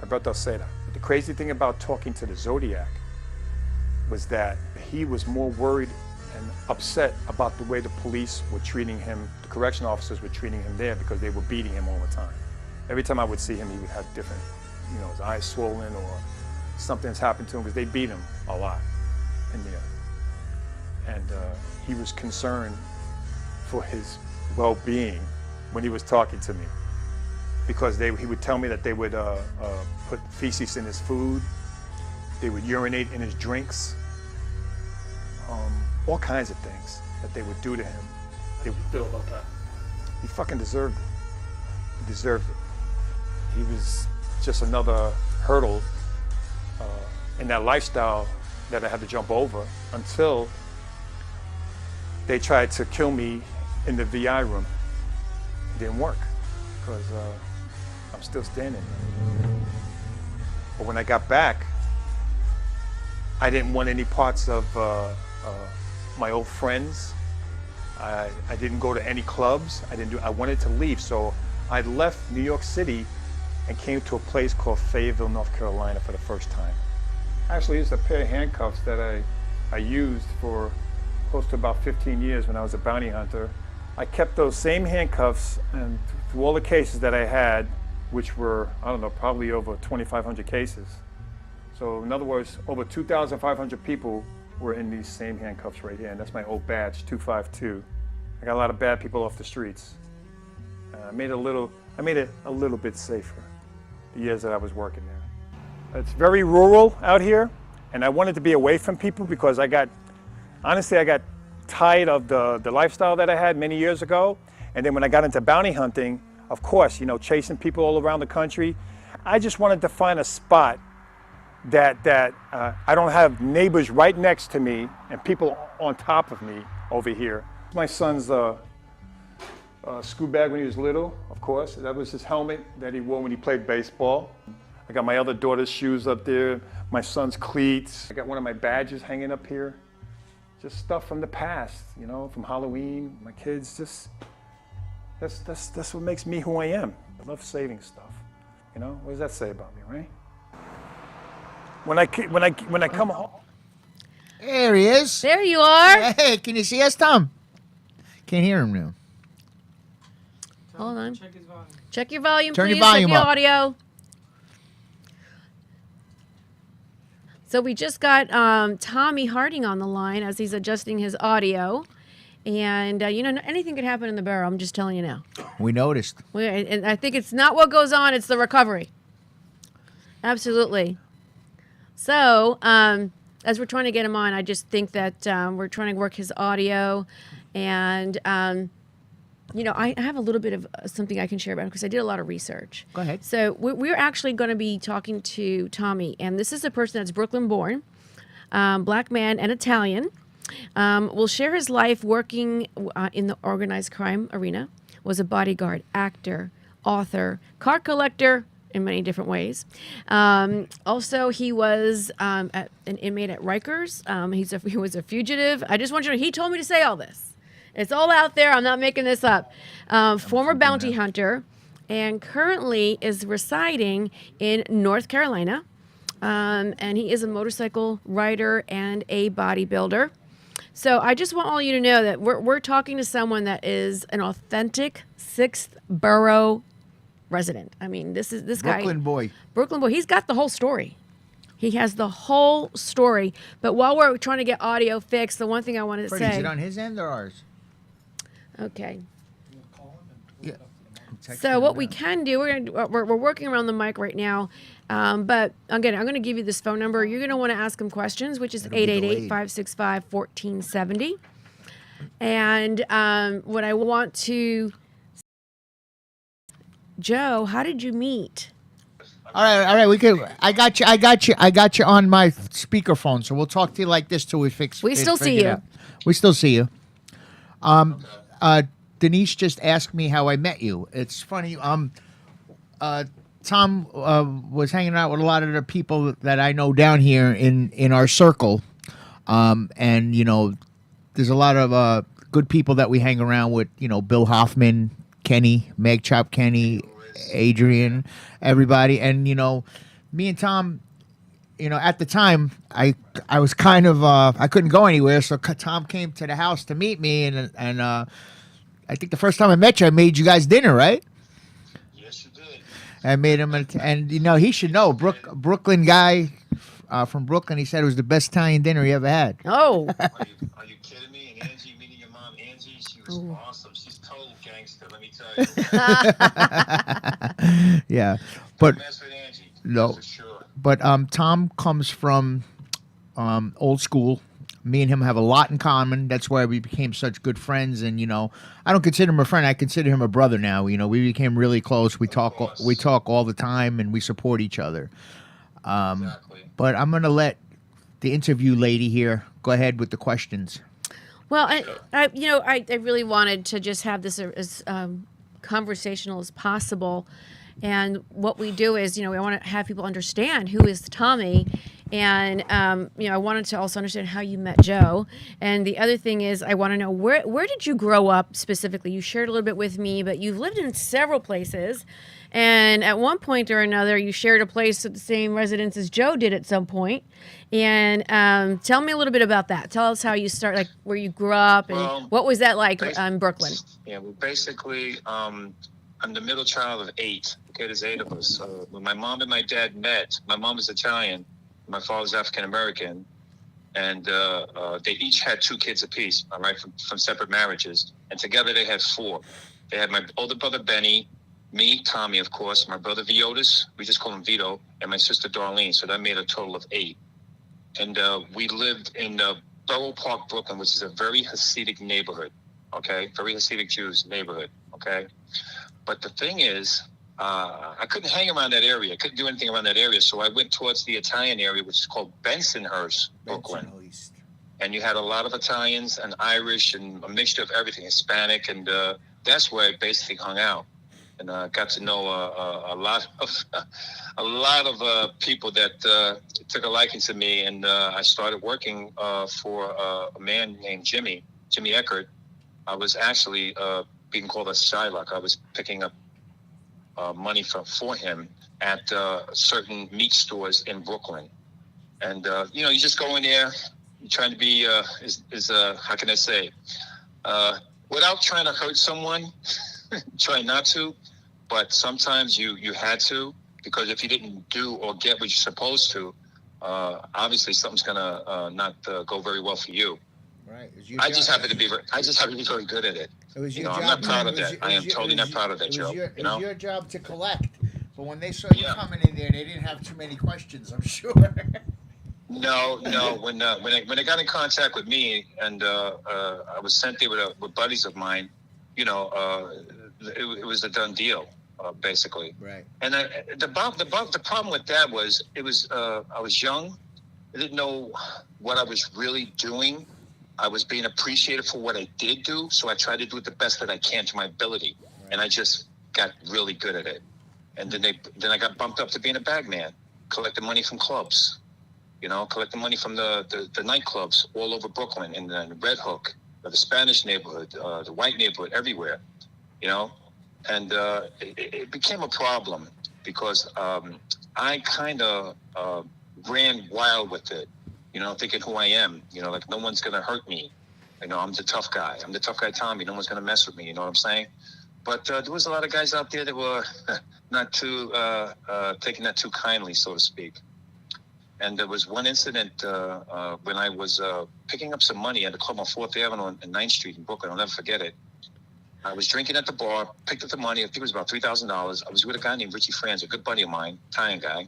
Alberto Seda. The crazy thing about talking to the Zodiac was that he was more worried and upset about the way the police were treating him, the correction officers were treating him there, because they were beating him all the time. Every time I would see him, he would have different, his eyes swollen or something's happened to him, because they beat him a lot in there. And he was concerned for his well-being when he was talking to me, because he would tell me that they would put feces in his food, they would urinate in his drinks, all kinds of things that they would do to him. How do you feel about that? He fucking deserved it. He deserved it. He was just another hurdle in that lifestyle that I had to jump over until they tried to kill me in the VI room. It didn't work, because I'm still standing. But when I got back, I didn't want any parts of my old friends. I didn't go to any clubs. I wanted to leave, so I left New York City and came to a place called Fayetteville, North Carolina for the first time. Actually, it's a pair of handcuffs that I used for close to about 15 years when I was a bounty hunter. I kept those same handcuffs, and through all the cases that I had, which were, I don't know, probably over 2,500 cases. So in other words, over 2,500 people were in these same handcuffs right here, and that's my old badge, 252. I got a lot of bad people off the streets. I made it a little bit safer the years that I was working there. It's very rural out here, and I wanted to be away from people because honestly, I got tired of the lifestyle that I had many years ago. And then when I got into bounty hunting, of course, chasing people all around the country, I just wanted to find a spot that I don't have neighbors right next to me and people on top of me over here. My son's scuba bag when he was little, of course. That was his helmet that he wore when he played baseball. I got my other daughter's shoes up there, my son's cleats. I got one of my badges hanging up here. Just stuff from the past, from Halloween, my kids, that's what makes me who I am. I love saving stuff. What does that say about me, right? When I come home. There he is. There you are. Hey, can you see us, Tom? Can't hear him now. Hold on. Check his volume. Check your volume, Turn please. your volume Check your up. audio. So we just got Tommy Harding on the line as he's adjusting his audio. And, anything could happen in the Borough. I'm just telling you now. We noticed. And I think it's not what goes on, it's the recovery. Absolutely. So, as we're trying to get him on, I just think that we're trying to work his audio. And, I have a little bit of something I can share about him because I did a lot of research. Go ahead. So we're actually going to be talking to Tommy. And this is a person that's Brooklyn-born, black man and Italian. Will share his life working in the organized crime arena, was a bodyguard, actor, author, card collector in many different ways. Also, he was an inmate at Rikers. He was a fugitive. I just want you to know, he told me to say all this. It's all out there. I'm not making this up. Former bounty hunter and currently is residing in North Carolina. And he is a motorcycle rider and a bodybuilder. So I just want all you to know that we're talking to someone that is an authentic 6th Borough resident. I mean, this guy. Brooklyn boy. He's got the whole story. He has the whole story. But while we're trying to get audio fixed, the one thing I wanted to Freddie, say. is it on his end or ours? Okay. So what we can do, we're working around the mic right now, but again, I'm going to give you this phone number. You're going to want to ask him questions, which is 888-565-1470. And what I want to, Joe, how did you meet? All right. I got you on my speakerphone. So we'll talk to you like this till we fix. We still see you. Out. We still see you. Denise just asked me how I met you. It's funny. Tom was hanging out with a lot of the people that I know down here in our circle, and there's a lot of good people that we hang around with. Bill Hoffman, Kenny, Meg Chop Kenny, Adrian, everybody, and me and Tom. At the time, I was kind of I couldn't go anywhere, so Tom came to the house to meet me, and I think the first time I met you, I made you guys dinner, right? Yes, you did. I made him, and he should know, Brooklyn guy from Brooklyn. He said it was the best Italian dinner he ever had. Oh. Are you kidding me? And Angie, meeting your mom, Angie, she was awesome. She's total gangster, let me tell you. Yeah, but Don't mess with Angie, no, for sure. but Tom comes from old school. Me and him have a lot in common. That's why we became such good friends. And I don't consider him a friend. I consider him a brother now. We became really close. We talk all the time, and we support each other. Exactly. But I'm gonna let the interview lady here go ahead with the questions. Well, I really wanted to just have this as conversational as possible. And what we do is, we want to have people understand who is Tommy. And, I wanted to also understand how you met Joe. And the other thing is, I want to know, where did you grow up specifically? You shared a little bit with me, but you've lived in several places. And at one point or another, you shared a place at the same residence as Joe did at some point. And tell me a little bit about that. Tell us how you start, like where you grew up, and what was that like in Brooklyn? Yeah, well, basically, I'm the middle child of 8. Okay, there's 8 of us. When my mom and my dad met, my mom is Italian, my father's African American, and they each had 2 kids apiece, all right, from separate marriages, and together they had 4. They had my older brother Benny, me, Tommy, of course, my brother Viotis, we just call him Vito, and my sister Darlene. So that made a total of 8. And we lived in Borough Park, Brooklyn, which is a very Hasidic neighborhood, okay, very Hasidic Jews neighborhood, okay. But the thing is, I couldn't hang around that area. I couldn't do anything around that area. So I went towards the Italian area, which is called Bensonhurst, Brooklyn. And you had a lot of Italians and Irish and a mixture of everything, Hispanic. And that's where I basically hung out. And got to know a lot of people that took a liking to me. And I started working for a man named Jimmy Eckert. I was actually being called a Shylock. I was picking up money for him at certain meat stores in Brooklyn. And, you just go in there, you're trying to be, how can I say, without trying to hurt someone, try not to, but sometimes you had to, because if you didn't do or get what you're supposed to, obviously something's gonna not go very well for you. Right. I just happen to be very good at it. It was your I'm job. not proud of that. I am totally not proud of that, Joe. It was your job to collect. But when they saw you Yeah. coming in there, they didn't have too many questions, I'm sure. No. When they got in contact with me, and I was sent there with buddies of mine, it was a done deal, basically. Right. And the problem with that was I was young, I didn't know what I was really doing. I was being appreciated for what I did do, so I tried to do it the best that I can to my ability, right. And I just got really good at it. And then I got bumped up to being a bag man, collecting money from clubs, collecting money from the nightclubs all over Brooklyn, and then Red Hook, the Spanish neighborhood, the white neighborhood, everywhere, and it became a problem because I kind of ran wild with it. Thinking who I am, like no one's going to hurt me. I'm the tough guy. I'm the tough guy, Tommy. No one's going to mess with me. You know what I'm saying? But there was a lot of guys out there that were not too, taking that too kindly, so to speak. And there was one incident when I was picking up some money at a club on 4th Avenue and 9th Street in Brooklyn. I'll never forget it. I was drinking at the bar, picked up the money. I think it was about $3,000. I was with a guy named Richie Franz, a good buddy of mine, Italian guy.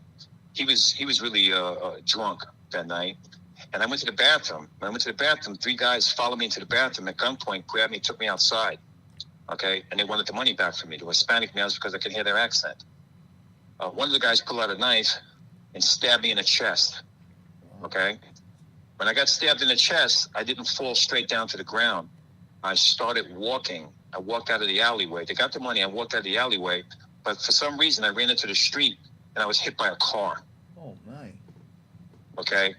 He was really drunk that night. And I went to the bathroom. When I went to the bathroom, 3 guys followed me into the bathroom at gunpoint, grabbed me, took me outside. Okay, and they wanted the money back from me. They were Hispanic males because I could hear their accent. One of the guys pulled out a knife and stabbed me in the chest. Okay, when I got stabbed in the chest, I didn't fall straight down to the ground. I started walking. I walked out of the alleyway. They got the money. I walked out of the alleyway, but for some reason, I ran into the street and I was hit by a car. Oh my. Okay.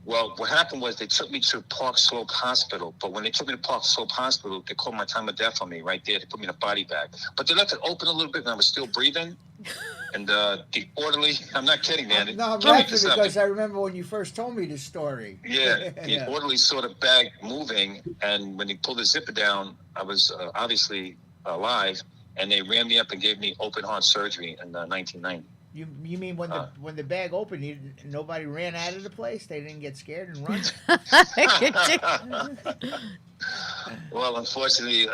Well, what happened was they took me to Park Slope Hospital. But when they took me to Park Slope Hospital, they called my time of death on me right there. They put me in a body bag. But they left it open a little bit and I was still breathing. And the orderly, I'm not kidding, man. No, I'm laughing because I remember when you first told me this story. Yeah, the orderly saw the bag moving. And when he pulled the zipper down, I was obviously alive. And they ran me up and gave me open heart surgery in 1990. You mean when the bag opened, nobody ran out of the place? They didn't get scared and run? Well, unfortunately,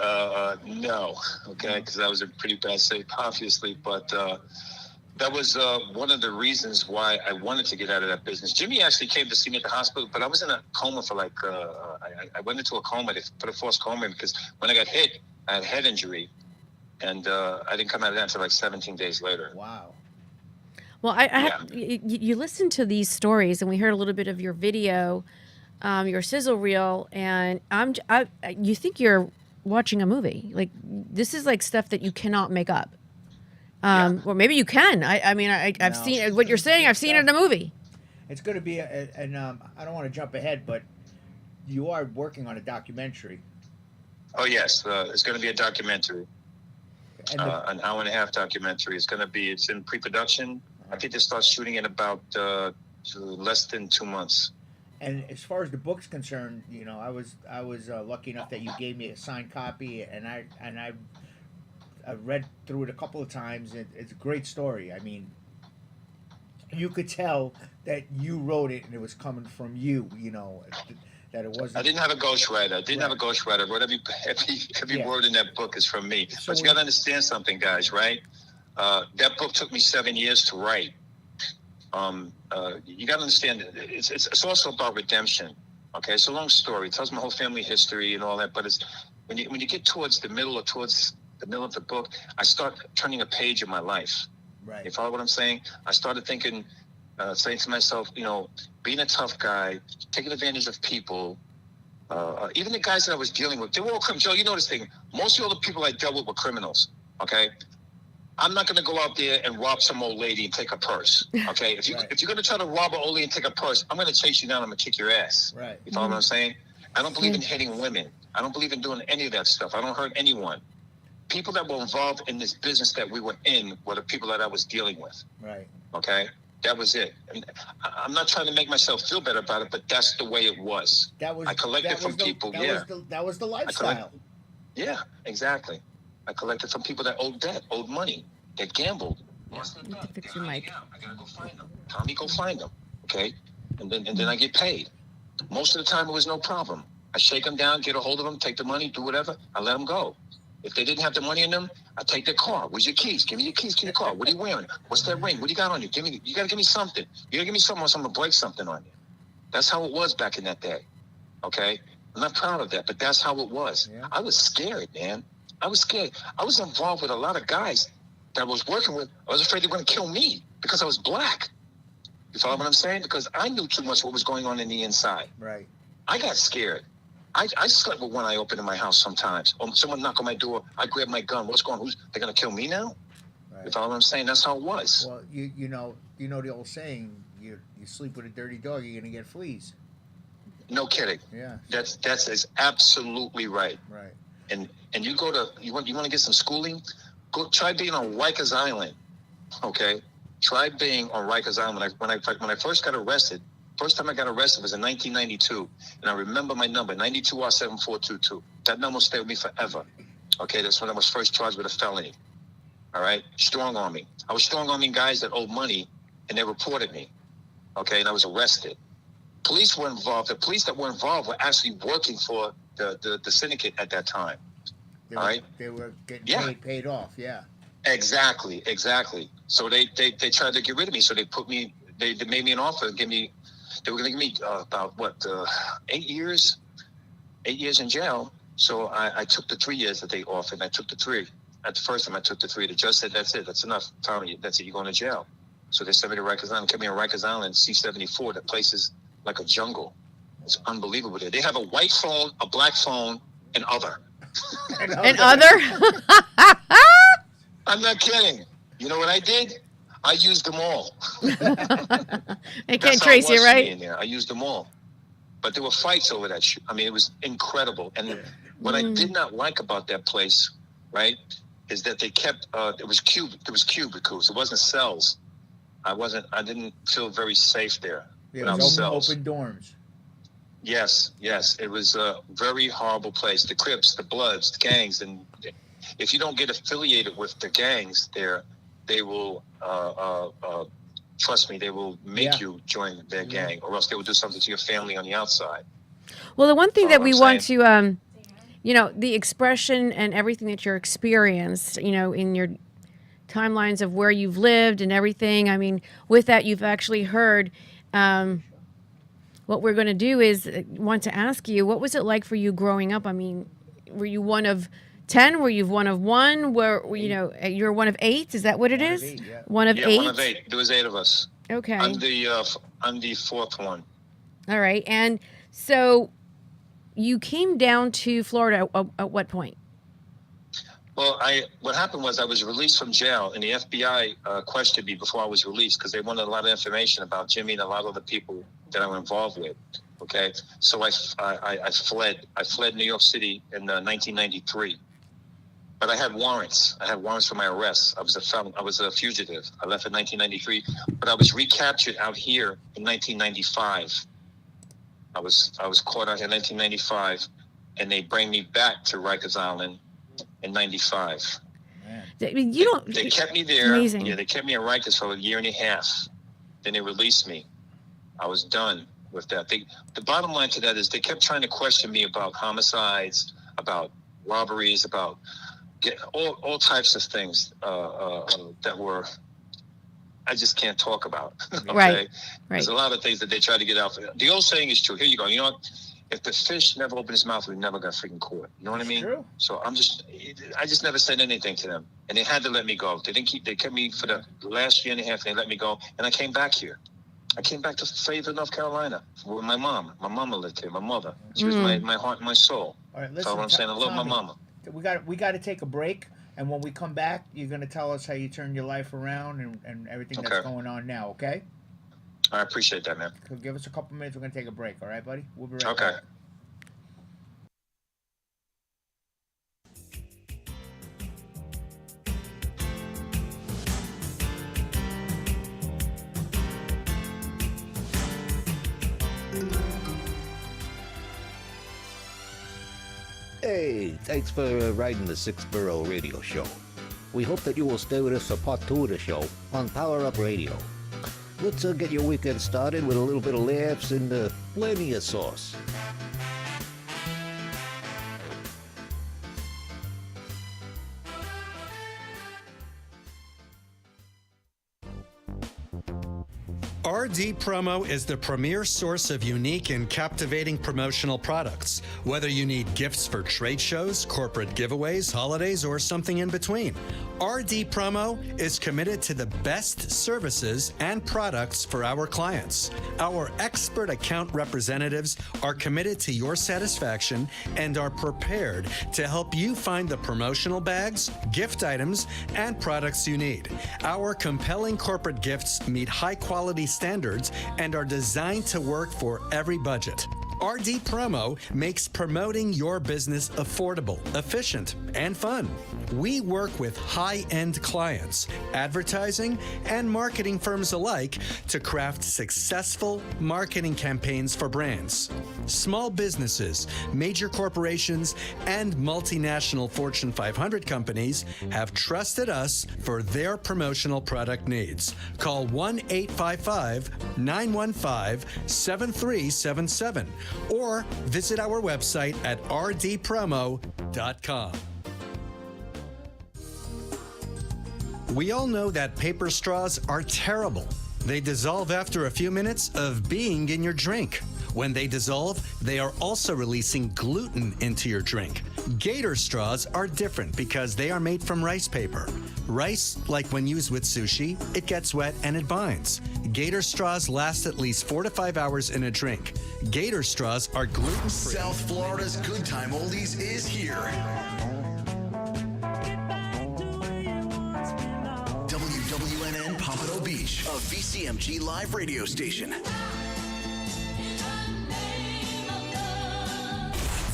no. Okay, because I was in pretty bad shape, obviously. But that was one of the reasons why I wanted to get out of that business. Jimmy actually came to see me at the hospital, but I was in a coma for like I went into a coma. They put a forced coma in because when I got hit, I had a head injury, and I didn't come out of that until like 17 days later. Wow. Well, you listened to these stories, and we heard a little bit of your video, your sizzle reel, and you think you're watching a movie. Like, this is like stuff that you cannot make up. Or maybe you can. I've seen what you're saying. I've seen it in a movie. It's going to be, I don't want to jump ahead, but you are working on a documentary. Oh yes, it's going to be a documentary, an hour and a half documentary. It's in pre-production. I think they start shooting in about less than 2 months. And as far as the book's concerned, I was lucky enough that you gave me a signed copy, and I read through it a couple of times. It's a great story. I mean, you could tell that you wrote it and it was coming from you. That it wasn't. I didn't have a ghostwriter. I wrote every word in that book is from me. So but you got to understand something, guys, right? That book took me 7 years to write. You got to understand, it's also about redemption. Okay, it's a long story. It tells my whole family history and all that. But it's when you get towards the middle of the book, I start turning a page in my life. Right. You follow what I'm saying? I started thinking, saying to myself, being a tough guy, taking advantage of people. Even the guys that I was dealing with, they were all criminals. Joe, you know this thing. Most of all the people I dealt with were criminals. Okay. I'm not going to go out there and rob some old lady and take her purse. Okay, if you're going to try to rob an old lady and take her purse, I'm going to chase you down. I'm going to kick your ass. Right. You follow what I'm saying? I don't believe in hitting women. I don't believe in doing any of that stuff. I don't hurt anyone. People that were involved in this business that we were in were the people that I was dealing with. Right. Okay, that was it. And I'm not trying to make myself feel better about it, but that's the way it was. I collected from people. That was the lifestyle. Yeah, exactly. I collected from people that owed debt, owed money, that gambled. Fix your mic. I gotta go find them. Tommy, go find them. Okay, and then I get paid. Most of the time, it was no problem. I shake them down, get a hold of them, take the money, do whatever. I let them go. If they didn't have the money in them, I take their car. Where's your keys? Give me your keys. Give me your car. What are you wearing? What's that ring? What do you got on you? You gotta give me something. You gotta give me something, or I'm gonna break something on you. That's how it was back in that day. Okay, I'm not proud of that, but that's how it was. Yeah. I was scared, man. I was scared. I was involved with a lot of guys that I was working with. I was afraid they were going to kill me because I was black. You follow what I'm saying? Because I knew too much what was going on in the inside. Right. I got scared. I slept with one eye open in my house sometimes. Or someone knock on my door, I grab my gun. What's going on? They're going to kill me now? Right. You follow what I'm saying? That's how it was. Well, you know the old saying, you sleep with a dirty dog, you're going to get fleas. No kidding. Yeah. That's absolutely right. Right. And you want to get some schooling? Go try being on Rikers Island. Okay? Try being on Rikers Island. When I first got arrested, first time I got arrested was in 1992. And I remember my number, 92R7422. That number stayed with me forever. Okay, that's when I was first charged with a felony. All right? Strong arming. I was strong arming guys that owed money, and they reported me. Okay, and I was arrested. Police were involved. The police that were involved were actually working for the syndicate at that time. all right? They were getting Yeah. paid off. Yeah. Exactly. So they tried to get rid of me. So they made me an offer. They were going to give me about 8 years in jail. So I took the 3 years that they offered. I took the 3. At the first time I took the 3, the judge said, "That's it. That's enough, Tommy. That's it. You're going to jail." So they sent me to Rikers Island. Kept me in Rikers Island, C-74. That place is like a jungle. It's unbelievable there. They have a white phone, a black phone, and other. And other? I'm not kidding. You know what I did? I used them all. They can't trace you, right? In there. I used them all. But there were fights over that. I mean, it was incredible. And what I did not like about that place, right, is that they kept, it was cubicles. It wasn't cells. I didn't feel very safe there. Yeah, without it was cells. open dorms. Yes. It was a very horrible place. The Crips, the Bloods, the gangs, and if you don't get affiliated with the gangs there, they will, trust me, they will make you join their gang, or else they will do something to your family on the outside. Well, the one thing That's that all we I'm want saying. to, the expression and everything that you're experienced, in your timelines of where you've lived and everything. I mean, with that, you've actually heard. What we're going to do is want to ask you, what was it like for you growing up? I mean, were you one of 10? Were you one of one? You're one of 8? Is that what it is? 8, yeah. One of 8? One of 8. There was 8 of us. Okay. I'm the 4th one. All right. And so you came down to Florida at what point? Well, what happened was I was released from jail, and the FBI questioned me before I was released because they wanted a lot of information about Jimmy and a lot of the people that I was involved with. Okay, so I fled. I fled New York City in 1993, but I had warrants. I had warrants for my arrest. I was a felon. I was a fugitive. I left in 1993, but I was recaptured out here in 1995. I was caught out here in 1995, and they bring me back to Rikers Island in 95. They kept me there. Amazing. Yeah, they kept me in Rikers for a year and a half. Then they released me. I was done with that. The bottom line to that is they kept trying to question me about homicides, about robberies, about all types of things that were I just can't talk about. Okay? Right. There's a lot of things that they try to get out. The old saying is true. Here you go. You know what? If the fish never opened his mouth, we never got freaking caught. You know what I mean? True. So I just never said anything to them, and they had to let me go. They kept me for the last year and a half. And they let me go, and I came back here. I came back to Fayetteville, North Carolina, with my mom. My mama lived here. My mother. She was my heart and my soul. All right, That's listen. all I'm saying. I love my Tommy, mama. We got to take a break, and when we come back, you're going to tell us how you turned your life around and everything that's going on now. Okay? I appreciate that, man. So give us a couple minutes. We're going to take a break. All right, buddy? We'll be right Okay. back. Hey, thanks for riding the 6th Borough Radio Show. We hope that you will stay with us for part 2 of the show on Power Up Radio. Let's get your weekend started with a little bit of laughs and plenty of sauce. RD Promo is the premier source of unique and captivating promotional products. Whether you need gifts for trade shows, corporate giveaways, holidays, or something in between, RD Promo is committed to the best services and products for our clients. Our expert account representatives are committed to your satisfaction and are prepared to help you find the promotional bags, gift items, and products you need. Our compelling corporate gifts meet high-quality standards and are designed to work for every budget. RD Promo makes promoting your business affordable, efficient, and fun. We work with high-end clients, advertising, and marketing firms alike to craft successful marketing campaigns for brands. Small businesses, major corporations, and multinational Fortune 500 companies have trusted us for their promotional product needs. Call 1-855-915-7377 or visit our website at rdpromo.com. We all know that paper straws are terrible. They dissolve after a few minutes of being in your drink. When they dissolve, they are also releasing gluten into your drink. Gator straws are different because they are made from rice paper. Rice, like when used with sushi, it gets wet and it binds. Gator straws last at least 4 to 5 hours in a drink. Gator straws are gluten-free. South Florida's Good Time Oldies is here. WWNN Pompano Beach, a VCMG live radio station.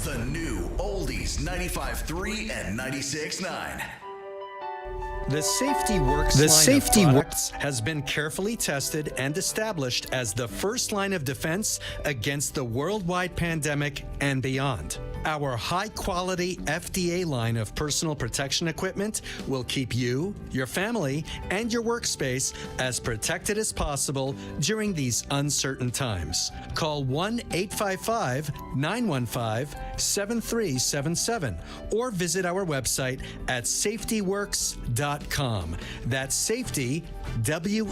The new Oldies 95.3 and 96.9. The Safety Works line of products has been carefully tested and established as the first line of defense against the worldwide pandemic and beyond. Our high-quality FDA line of personal protection equipment will keep you, your family, and your workspace as protected as possible during these uncertain times. Call 1-855-915-7377 or visit our website at safetyworks.com. That's safety, WERCS.com.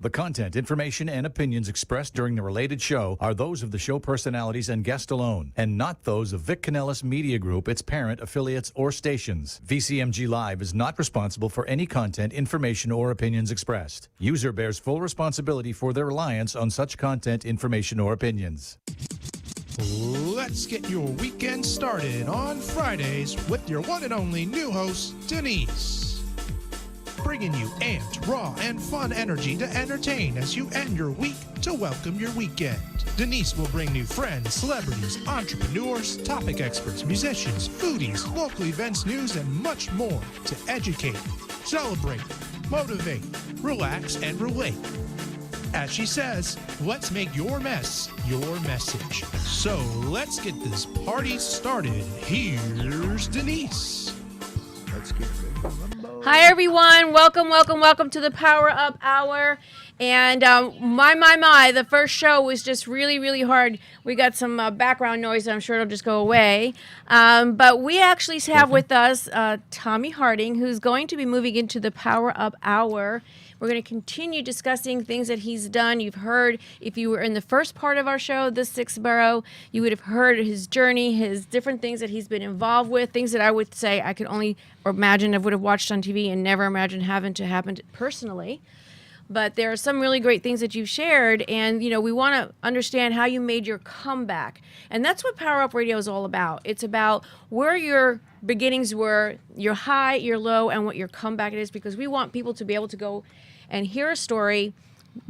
The content, information, and opinions expressed during the related show are those of the show personalities and guest alone, and not those of Vic Canellis Media Group, its parent, affiliates, or stations. VCMG Live is not responsible for any content, information, or opinions expressed. User bears full responsibility for their reliance on such content, information, or opinions. Let's get your weekend started on Fridays with your one and only new host, Denise. Bringing you amped, raw, and fun energy to entertain as you end your week to welcome your weekend. Denise will bring new friends, celebrities, entrepreneurs, topic experts, musicians, foodies, local events, news, and much more to educate, celebrate, motivate, relax, and relate. As she says, let's make your mess your message. So let's get this party started. Here's Denise. Let's get ready to rumble. Hi, everyone. Welcome to the Power Up Hour. And my, the first show was just really, really hard. We got some background noise, and I'm sure it'll just go away. But we actually have with us Tommy Harding, who's going to be moving into the Power Up Hour. We're going to continue discussing things that he's done. You've heard, if you were in the first part of our show, The Sixth Borough, you would have heard his journey, his different things that he's been involved with, things that I would say I could only imagine I would have watched on TV and never imagined having to happen personally. But there are some really great things that you've shared, and we want to understand how you made your comeback. And that's what Power Up Radio is all about. It's about where your beginnings were, your high, your low, and what your comeback is, because we want people to be able to go and hear a story,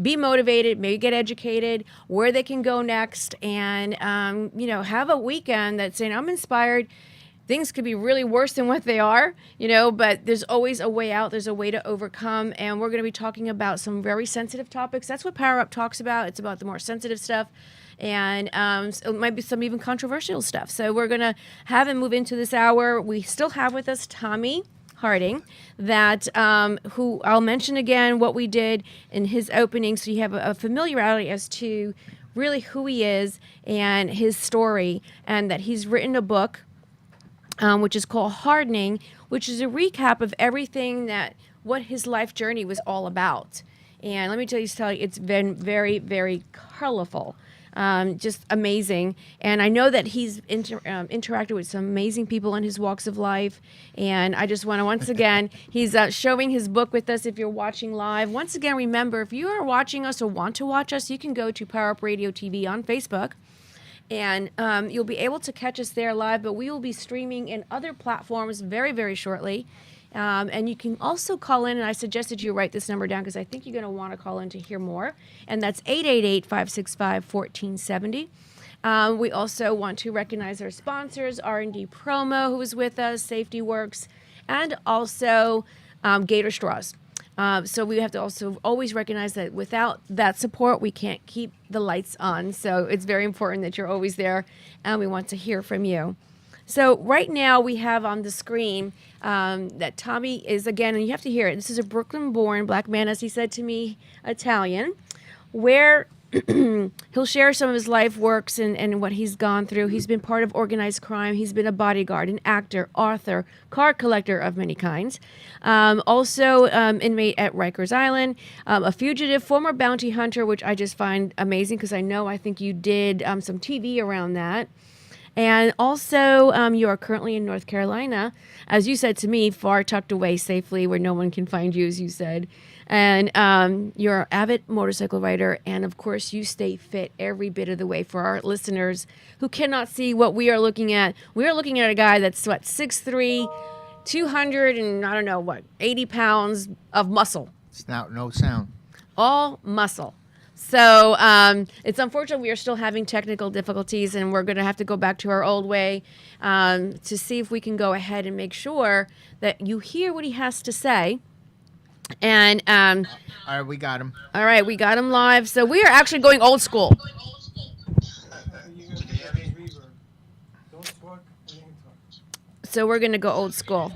be motivated, maybe get educated, where they can go next, and have a weekend that's saying, I'm inspired. Things could be really worse than what they are, but there's always a way out. There's a way to overcome. And we're going to be talking about some very sensitive topics. That's what Power Up talks about. It's about the more sensitive stuff. And it might be some even controversial stuff. So we're going to have him move into this hour. We still have with us Tommy Harding, that who I'll mention again what we did in his opening, so you have a familiarity as to really who he is and his story, and that he's written a book which is called Hardening, which is a recap of everything what his life journey was all about. And let me tell you, it's been very, very colorful, just amazing. And I know that he's interacted with some amazing people in his walks of life. And I just want to, once again, he's showing his book with us if you're watching live. Once again, remember, if you are watching us or want to watch us, you can go to Power Up Radio TV on Facebook. And you'll be able to catch us there live, but we will be streaming in other platforms very, very shortly. And you can also call in, and I suggested you write this number down because I think you're going to want to call in to hear more. And that's 888-565-1470. We also want to recognize our sponsors, R&D Promo, who is with us, Safety Works, and also Gator Straws. So we have to also always recognize that without that support, we can't keep the lights on. So it's very important that you're always there, and we want to hear from you. So right now we have on the screen that Tommy is, again, and you have to hear it, this is a Brooklyn-born black man, as he said to me, Italian, where He'll share some of his life works and what he's gone through. He's been part of organized crime. He's been a bodyguard, an actor, author, card collector of many kinds. Also, inmate at Rikers Island, a fugitive, former bounty hunter, which I just find amazing because I think you did some TV around that. And also, you are currently in North Carolina, as you said to me, far tucked away safely where no one can find you, as you said. And you're an avid motorcycle rider. And of course, you stay fit every bit of the way. For our listeners who cannot see what we are looking at, we are looking at a guy that's, 6'3", 200 and, 80 pounds of muscle. Snout, no sound. All muscle. So it's unfortunate we are still having technical difficulties, and we're going to have to go back to our old way to see if we can go ahead and make sure that you hear what he has to say. And all right, we got him. All right, we got him live. So we are actually going old school. So we're going to go old school.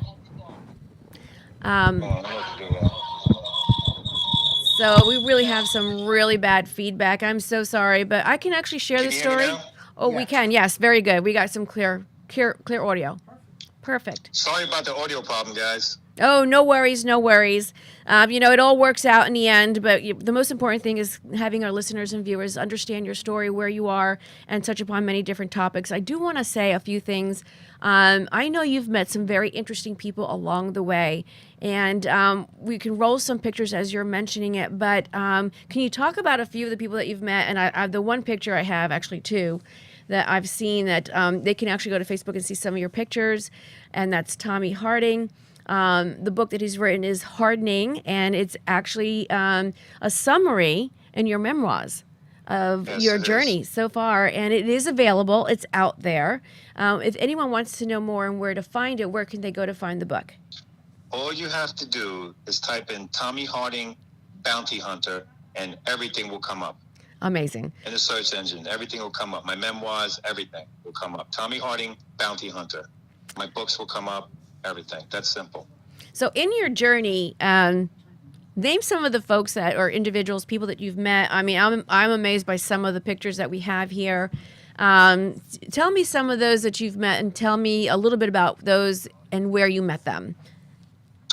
So we really have some really bad feedback. I'm so sorry, but I can actually share the story. Oh, we can. Yes, very good. We got some clear audio. Perfect. Sorry about the audio problem, guys. Oh, no worries, no worries. It all works out in the end, but the most important thing is having our listeners and viewers understand your story, where you are, and touch upon many different topics. I do want to say a few things. I know you've met some very interesting people along the way, and we can roll some pictures as you're mentioning it, but can you talk about a few of the people that you've met? And I the one picture I have, actually two, that I've seen that they can actually go to Facebook and see some of your pictures, and that's Tommy Harding. The book that he's written is Hardening, and it's actually a summary in your memoirs of your journey so far, and it is available. It's out there. If anyone wants to know more and where to find it, where can they go to find the book? All you have to do is type in Tommy Harding Bounty Hunter, and everything will come up. Amazing. In the search engine, everything will come up. My memoirs, everything will come up. Tommy Harding Bounty Hunter. My books will come up. Everything. That's simple. So in your journey, name some of the folks that or individuals, people that you've met. I mean, I'm amazed by some of the pictures that we have here. Tell me some of those that you've met, and tell me a little bit about those and where you met them.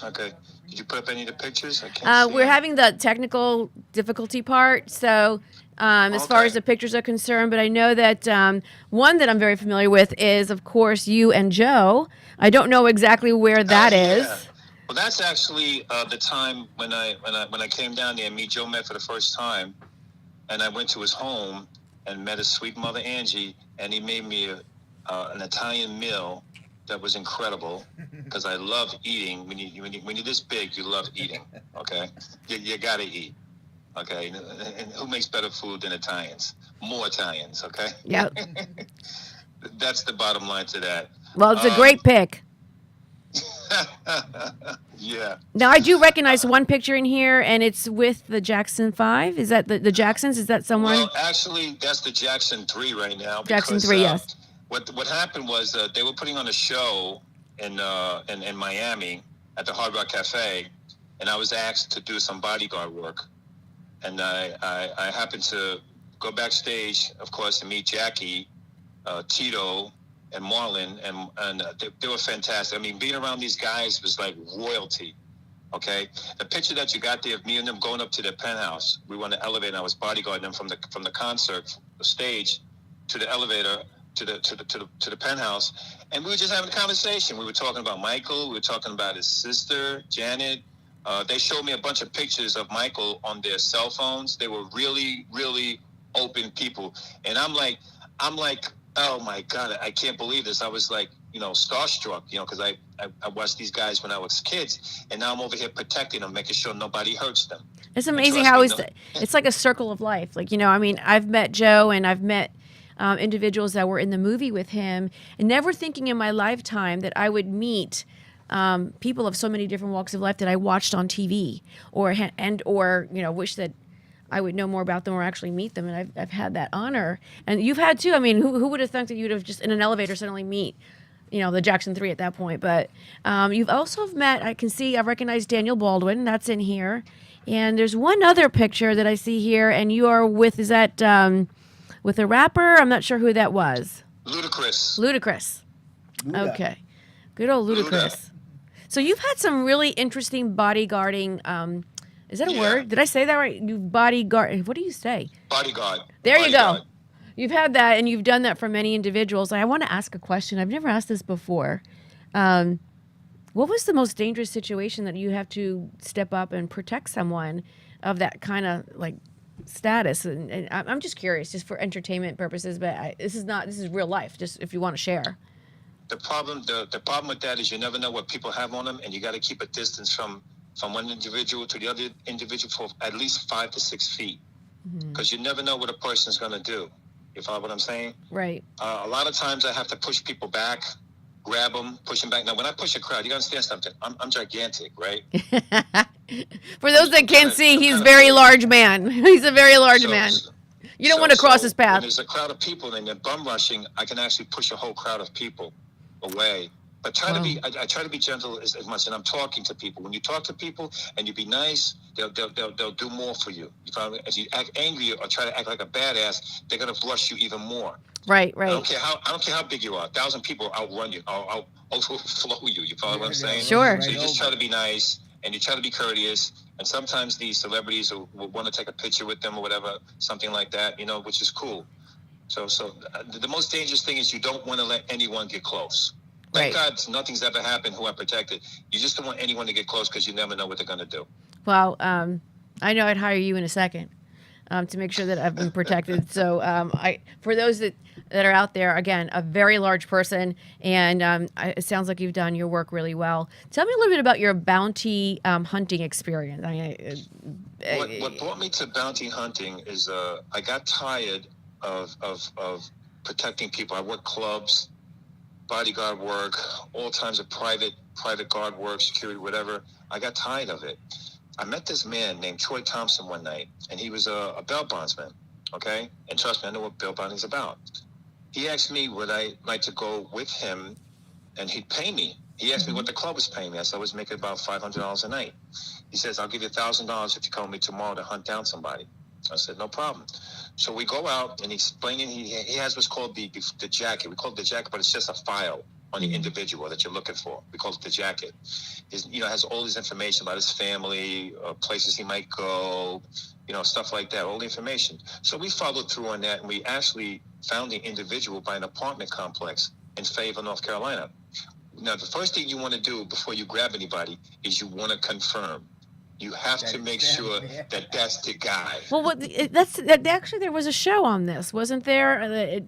Okay. Did you put up any of the pictures? I can't see we're them. having the technical difficulty part, so as far as the pictures are concerned, but I know that one that I'm very familiar with is, of course, you and Joe. I don't know exactly where that is. Well, that's actually the time when I came down there and me and Joe met for the first time, and I went to his home and met his sweet mother Angie, and he made me an Italian meal that was incredible because I love eating. When you're this big, you love eating. Okay, you gotta eat. Okay, and who makes better food than Italians? More Italians. Okay. Yep. That's the bottom line to that. Well, it's a great pick. Yeah. Now, I do recognize one picture in here, and it's with the Jackson 5. Is that the Jacksons? Is that someone? Well, actually, that's the Jackson 3 right now. Jackson 3, yes. What happened was they were putting on a show in Miami at the Hard Rock Cafe, and I was asked to do some bodyguard work. And I happened to go backstage, of course, to meet Jackie, Tito, and Marlon, and they were fantastic. I mean, being around these guys was like royalty, okay? The picture that you got there of me and them going up to their penthouse, we were on the elevator, and I was bodyguarding them from the concert, the stage, to the elevator, to the penthouse, and we were just having a conversation. We were talking about Michael, we were talking about his sister, Janet. They showed me a bunch of pictures of Michael on their cell phones. They were really, really open people. And I'm like, oh my God, I can't believe this. I was like, starstruck, because I watched these guys when I was kids, and now I'm over here protecting them, making sure nobody hurts them. It's amazing how it's like a circle of life. Like, I've met Joe, and I've met individuals that were in the movie with him, and never thinking in my lifetime that I would meet people of so many different walks of life that I watched on TV, or wish that I would know more about them or actually meet them. And I've had that honor, and you've had too. I mean, who would have thought that you'd have just in an elevator suddenly meet, the Jackson 3 at that point? But you've also met. I recognize Daniel Baldwin. That's in here, And there's one other picture that I see here, and you are with, is that with a rapper? I'm not sure who that was. Ludacris. Ludacris. Okay. Good old Ludacris. So you've had some really interesting bodyguarding. Is that a word? Did I say that right? You bodyguard. What do you say? Bodyguard. There you go. You've had that, and you've done that for many individuals. I want to ask a question. I've never asked this before. What was the most dangerous situation that you have to step up and protect someone of that kind of like status? And I'm just curious, just for entertainment purposes, but this is real life. Just if you want to share. The problem with that is you never know what people have on them, and you got to keep a distance from one individual to the other individual for at least 5 to 6 feet, because you never know what a person's going to do. You follow what I'm saying? Right. A lot of times I have to push people back, grab them, push them back. Now, when I push a crowd, you got to understand something. I'm gigantic, right? For those that can't see, he's a very large man. He's a very large man. You don't want to cross his path. When there's a crowd of people and they're bum rushing, I can actually push a whole crowd of people away. But I try to be gentle as much, and I'm talking to people. When you talk to people and you be nice, they'll do more for you. You follow me? If you act angry or try to act like a badass, they're gonna rush you even more. Right. I don't care how big you are. 1,000 people outrun you. I'll overflow you. You follow what I'm saying? Sure. So you just try to be nice and you try to be courteous. And sometimes these celebrities will want to take a picture with them or whatever, something like that, which is cool. So the most dangerous thing is you don't want to let anyone get close. Thank God nothing's ever happened who I protected. You just don't want anyone to get close because you never know what they're going to do. Well, I know I'd hire you in a second to make sure that I've been protected. So for those that are out there, again, a very large person, and it sounds like you've done your work really well. Tell me a little bit about your bounty hunting experience. What brought me to bounty hunting is I got tired of protecting people. I worked clubs, bodyguard work, all kinds of private guard work, security, whatever. I got tired of it. I met this man named Troy Thompson one night, and he was a bail bondsman, okay? And trust me, I know what bail bonding is about. He asked me would I like to go with him, and he'd pay me. He asked me what the club was paying me. I said I was making about $500 a night. He says, I'll give you $1,000 if you call me tomorrow to hunt down somebody. I said, no problem. So we go out, and he's explaining, he has what's called the jacket. We call it the jacket, but it's just a file on the individual that you're looking for. We call it the jacket. Has all his information about his family, places he might go, stuff like that, all the information. So we followed through on that, and we actually found the individual by an apartment complex in Fayetteville, North Carolina. Now, the first thing you want to do before you grab anybody is you want to confirm. You have to make sure that that's the guy. Well, actually there was a show on this, wasn't there? The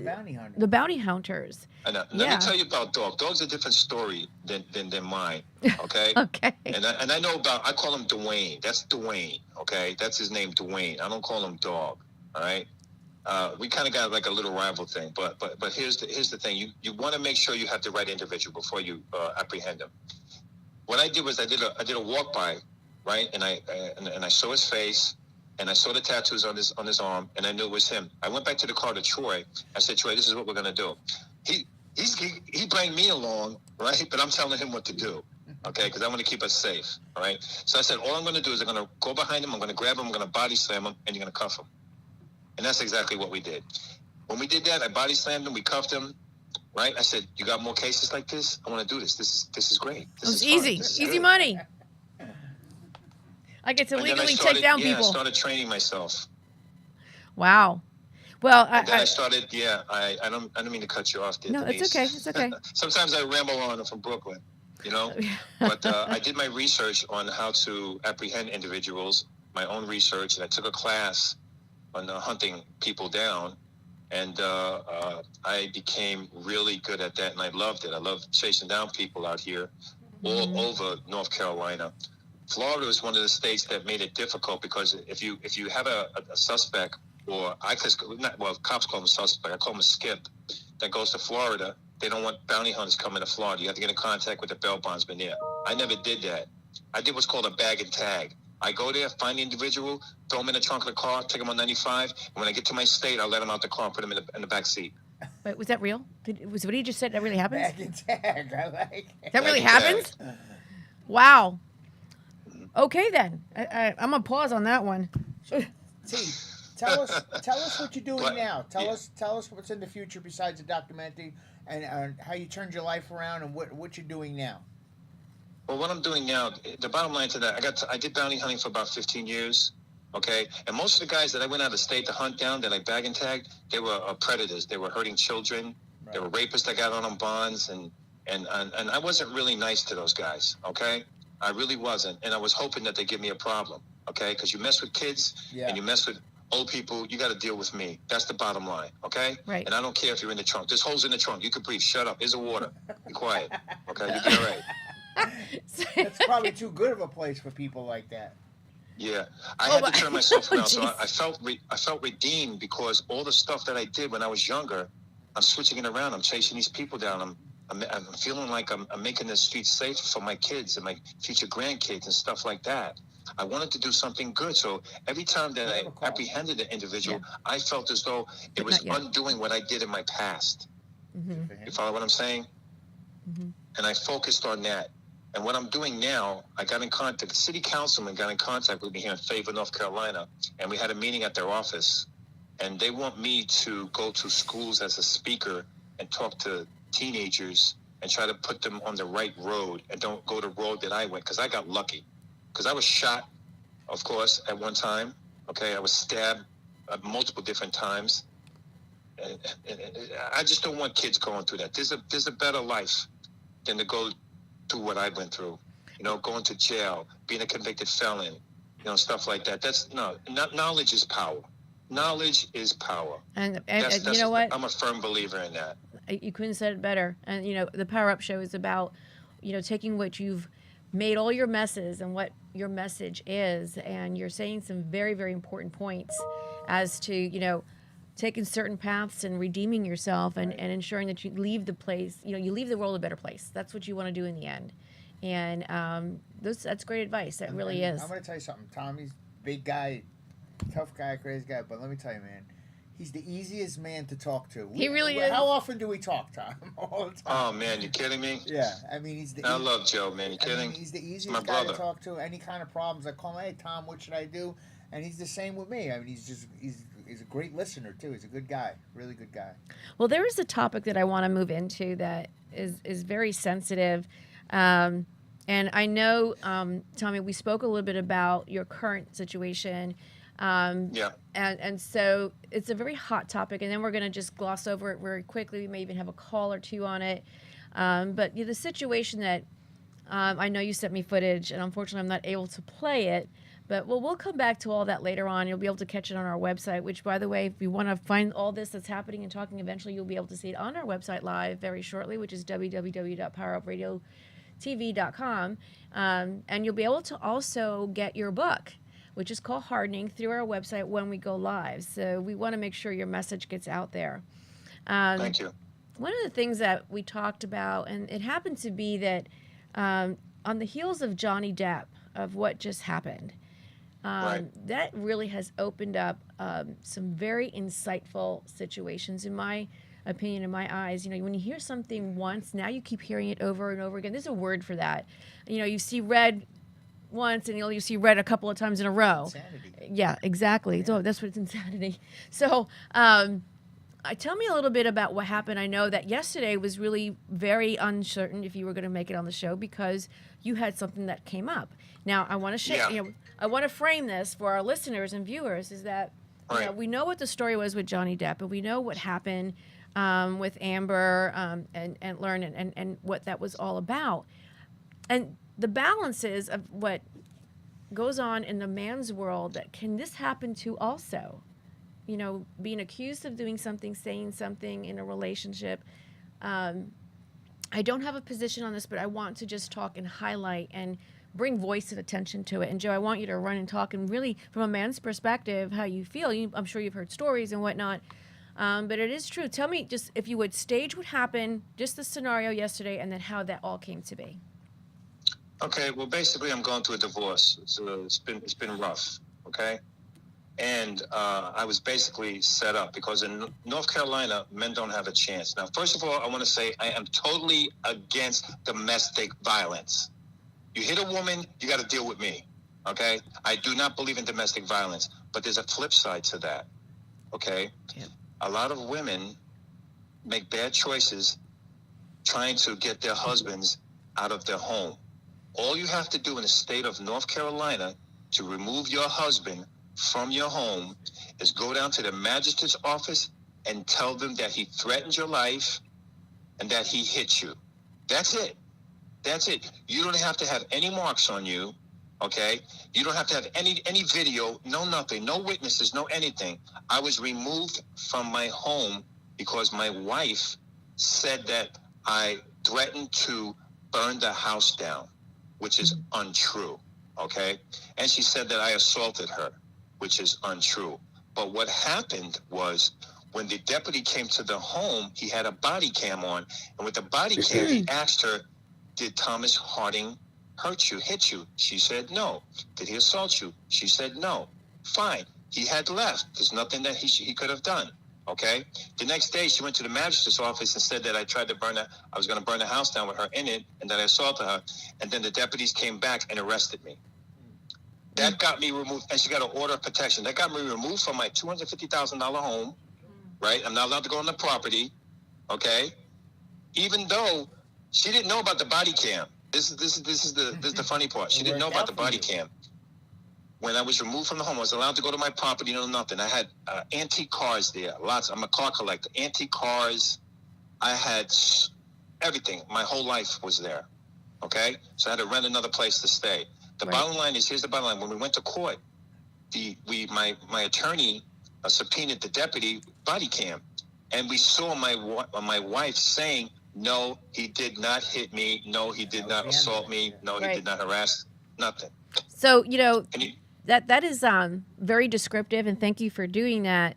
Bounty Hunters. The Bounty Hunters. Let me tell you about Dog. Dog's a different story than mine. Okay. Okay. And I know I call him Dwayne. That's Dwayne. Okay, that's his name, Dwayne. I don't call him Dog. All right. We kind of got like a little rival thing, but here's the thing. You want to make sure you have the right individual before you apprehend him. What I did was I did a walk by. Right, and I saw his face, and I saw the tattoos on his arm, and I knew it was him. I went back to the car to Troy. I said, Troy, this is what we're gonna do. He brought me along, right? But I'm telling him what to do, okay? Because I want to keep us safe, all right? So I said, all I'm gonna do is I'm gonna go behind him, I'm gonna grab him, I'm gonna body slam him, and you're gonna cuff him. And that's exactly what we did. When we did that, I body slammed him, we cuffed him. Right? I said, you got more cases like this? I want to do this. This is great. This is easy. Easy money. I get to legally take down people. I started training myself. Wow. Well, I started. I don't mean to cut you off, there, no, Denise. it's okay. It's okay. Sometimes I ramble on. I'm from Brooklyn, But I did my research on how to apprehend individuals. My own research, and I took a class on hunting people down, and I became really good at that, and I loved it. I loved chasing down people out here, all over North Carolina. Florida is one of the states that made it difficult because if you have a suspect, or cops call him a suspect, I call him a skip, that goes to Florida, they don't want bounty hunters coming to Florida. You have to get in contact with the bail bondsman there. I never did that. I did what's called a bag and tag. I go there, find the individual, throw him in the trunk of the car, take him on 95, and when I get to my state, I'll let him out the car and put him in the back seat. Wait, was that real? Was what he just said that really happens? Bag and tag, I like it. That really happens? Wow. Okay, then. I'm going to pause on that one. T, tell us what you're doing What? now. Tell Yeah. us what's in the future besides the documentary, and how you turned your life around, and what you're doing now. Well, what I'm doing now, the bottom line to that, I did bounty hunting for about 15 years. Okay, and most of the guys that I went out of state to hunt down, that I bag and tagged, they were predators. They were hurting children. Right. They were rapists that got on bonds, and I wasn't really nice to those guys. Okay, I really wasn't, and I was hoping that they give me a problem. Okay, because you mess with kids and you mess with old people, you got to deal with me. That's the bottom line. Okay, right. And I don't care if you're in the trunk. There's holes in the trunk. You can breathe. Shut up. Here's a water. Be quiet. Okay, you'll be all right. That's probably too good of a place for people like that. Yeah, I had to turn myself around. So I felt redeemed, because all the stuff that I did when I was younger, I'm switching it around. I'm chasing these people down. I'm feeling like I'm making the streets safe for my kids and my future grandkids and stuff like that. I wanted to do something good. So every time that I apprehended an individual, I felt as though it was undoing what I did in my past. Mm-hmm. You follow what I'm saying? Mm-hmm. And I focused on that. And what I'm doing now, I got in contact, the city councilman got in contact with me here in Fayetteville, North Carolina, and we had a meeting at their office. And they want me to go to schools as a speaker and talk to teenagers and try to put them on the right road and don't go the road that I went, because I got lucky. Because I was shot, of course, at one time. Okay, I was stabbed multiple different times. And I just don't want kids going through that. There's a better life than to go through what I went through. You know, going to jail, being a convicted felon, you know, stuff like that. Knowledge is power. Knowledge is power. And you know what? I'm a firm believer in that. You couldn't have said it better. And, you know, the Power Up Show is about, you know, taking what you've made, all your messes, and what your message is. And you're saying some very, very important points as to, you know, taking certain paths and redeeming yourself, and ensuring that you leave the place, you know, you leave the world a better place. That's what you want to do in the end. And that's great advice. That really is. I'm going to tell you something. Tommy's big guy, tough guy, crazy guy. But let me tell you, man, he's the easiest man to talk to. He really is. How often do we talk, Tom? All the time. Oh, man, you kidding me? Yeah. I mean, I love Joe, man. You kidding? He's the easiest guy to talk to. Any kind of problems, I call him, hey, Tom, what should I do? And he's the same with me. I mean, he's a great listener, too. He's a good guy, really good guy. Well, there is a topic that I want to move into that is very sensitive. And I know, Tommy, we spoke a little bit about your current situation. And so it's a very hot topic, and then we're going to just gloss over it very quickly. We may even have a call or two on it. But the situation that I know you sent me footage, and unfortunately I'm not able to play it. But we'll come back to all that later on. You'll be able to catch it on our website, which, by the way, if you want to find all this that's happening and talking, eventually you'll be able to see it on our website live very shortly, which is www.powerupradiotv.com. And you'll be able to also get your book, which is called Hardening, through our website when we go live. So we want to make sure your message gets out there. Thank you. One of the things that we talked about, and it happened to be that on the heels of Johnny Depp, of what just happened, that really has opened up some very insightful situations, in my opinion, in my eyes. You know, when you hear something once, now you keep hearing it over and over again. There's a word for that. You know, you see red once, and you see red a couple of times in a row. Insanity. Yeah, exactly. Yeah. So that's what it's insanity. So tell me a little bit about what happened. I know that yesterday was really very uncertain if you were going to make it on the show, because you had something that came up. Now, I want to share. You know, I want to frame this for our listeners and viewers, is that you know, we know what the story was with Johnny Depp, and we know what happened with Amber and Learn and what that was all about. And the balances of what goes on in the man's world, that can this happen to also? You know, being accused of doing something, saying something in a relationship. I don't have a position on this, but I want to just talk and highlight and bring voice and attention to it. And Joe, I want you to run and talk, and really, from a man's perspective, how you feel. I'm sure you've heard stories and whatnot, but it is true. Tell me, just if you would stage what happened, just the scenario yesterday, and then how that all came to be. Okay, well, basically, I'm going through a divorce. It's been rough. Okay. And I was basically set up, because in North Carolina, men don't have a chance. Now, first of all, I want to say I am totally against domestic violence. You hit a woman, you got to deal with me. Okay? I do not believe in domestic violence, but there's a flip side to that. Okay? Yeah. A lot of women make bad choices trying to get their husbands out of their home. All you have to do in the state of North Carolina to remove your husband from your home is go down to the magistrate's office and tell them that he threatened your life and that he hit you. That's it. That's it. You don't have to have any marks on you, okay? You don't have to have any video, no nothing, no witnesses, no anything. I was removed from my home because my wife said that I threatened to burn the house down, which is untrue, okay? And she said that I assaulted her, which is untrue. But what happened was when the deputy came to the home, he had a body cam on. And with the body cam, he asked her, did Thomas Harding hurt you, hit you? She said no. Did he assault you? She said no. Fine. He had left. There's nothing that he could have done. Okay? The next day, she went to the magistrate's office and said that I was going to burn the house down with her in it and that I assaulted her. And then the deputies came back and arrested me. That got me removed, and she got an order of protection. That got me removed from my $250,000 home, right? I'm not allowed to go on the property, okay? Even though she didn't know about the body cam. This is the funny part. She didn't know about the body cam. When I was removed from the home, I was allowed to go to my property, no nothing. I had antique cars there, lots. I'm a car collector. Antique cars. I had everything. My whole life was there, okay? So I had to rent another place to stay. The bottom line is, here's the bottom line. When we went to court, my attorney subpoenaed the deputy body cam, and we saw my wife saying, no, he did not hit me. No, he did not assault me. No, he did not harass. Nothing. So, that is very descriptive, and thank you for doing that.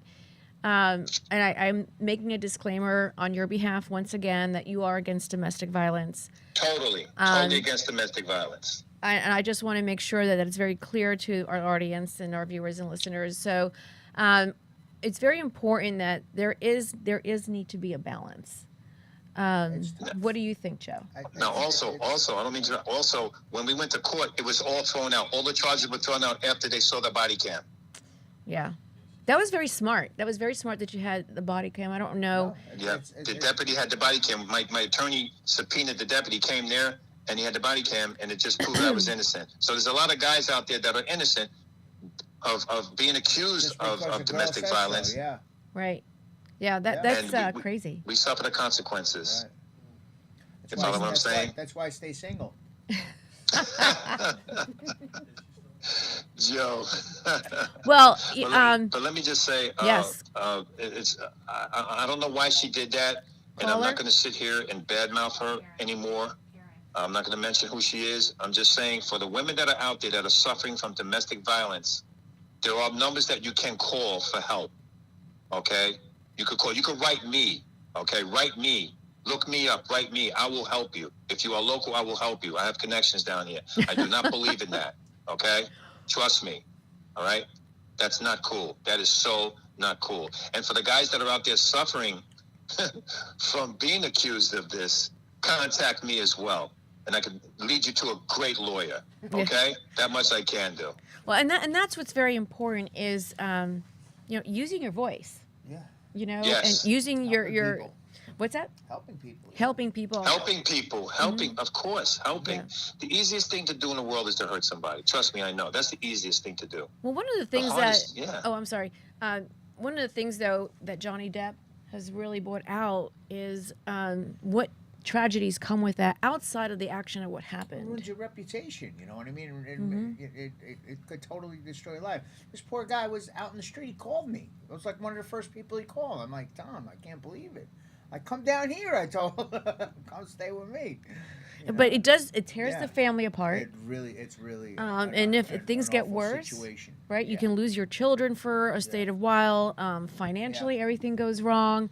And I'm making a disclaimer on your behalf once again that you are against domestic violence. Totally against domestic violence. And I just want to make sure that it's very clear to our audience and our viewers and listeners. So it's very important that there is need to be a balance. What do you think, Joe? Now, also, I don't mean to. Also, when we went to court, it was all thrown out. All the charges were thrown out after they saw the body cam. Yeah, that was very smart. That was very smart that you had the body cam. I don't know. Yeah, the deputy had the body cam. My attorney subpoenaed the deputy, came there, and he had the body cam, and it just proved I was innocent. So there's a lot of guys out there that are innocent of being accused of domestic violence. So, yeah. Right. Yeah, that's crazy. We suffer the consequences. Right. You follow what I'm saying? That's why I stay single. Joe. Well, but let me just say, yes. I don't know why she did that, and I'm not going to sit here and badmouth her anymore. I'm not going to mention who she is. I'm just saying, for the women that are out there that are suffering from domestic violence, there are numbers that you can call for help. Okay? You could call. You could write me. Okay? Write me. Look me up. Write me. I will help you. If you are local, I will help you. I have connections down here. I do not believe in that. Okay? Trust me. All right? That's not cool. That is so not cool. And for the guys that are out there suffering from being accused of this, contact me as well. And I can lead you to a great lawyer. Okay? That much I can do. Well, and that's what's very important is, using your voice. Yeah. Yes. And using your people. What's that? Helping people. Helping people. Of course, helping. Yeah. The easiest thing to do in the world is to hurt somebody. Trust me, I know. That's the easiest thing to do. Well, one of the things Oh, I'm sorry. One of the things, though, that Johnny Depp has really brought out is what tragedies come with that outside of the action of what happened. It ruins your reputation, you know what I mean? It could totally destroy your life. This poor guy was out in the street. He called me. It was like one of the first people he called. I'm like, Tom, I can't believe it. I come down here. I told him, come stay with me. But it tears the family apart. It's really. And if things get worse, right, you can lose your children for a state of while. Financially, everything goes wrong.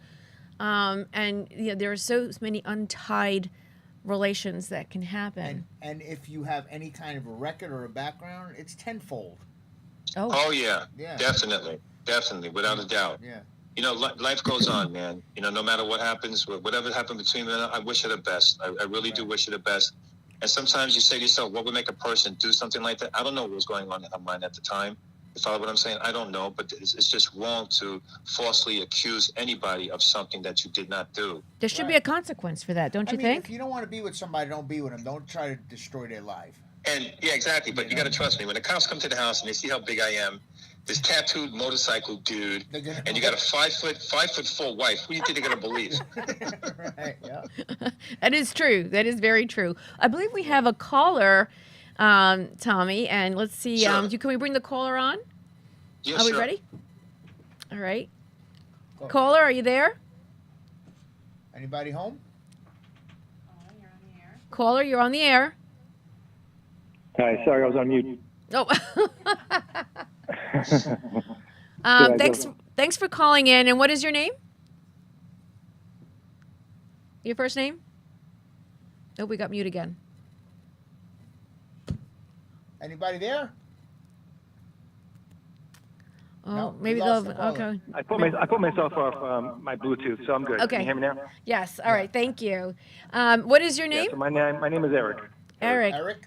And there are so many untied relations that can happen. And if you have any kind of a record or a background, it's tenfold. Oh yeah. Definitely, without a doubt. Yeah. Life goes on, man. No matter what happens, whatever happened between them, I wish her the best. I really do wish her the best. And sometimes you say to yourself, what would make a person do something like that? I don't know what was going on in her mind at the time. You follow what I'm saying? I don't know, but it's just wrong to falsely accuse anybody of something that you did not do. There should be a consequence for that, don't you think? If you don't want to be with somebody, don't be with them. Don't try to destroy their life. And yeah, exactly. But you got to trust me. When the cops come to the house and they see how big I am, this tattooed motorcycle dude, and you got a 5'4" wife, who do you think they're gonna believe? Right. Yeah. That is true. That is very true. I believe we have a caller, Tommy, and let's see. Sure. Can we bring the caller on? Yeah, Are we sure. ready? All right. Caller, are you there? Anybody home? Caller, you're on the air. Hi, sorry, I was on mute. Oh. I Thanks for calling in. And what is your name? Your first name? Oh, we got mute again. Anybody there? Oh, No, we maybe lost they'll. the caller. Okay. I put myself off my Bluetooth, so I'm good. Okay. Can you hear me now? Yes. All right. Thank you. What is your Yeah, name? so my name is Eric. Eric. Eric?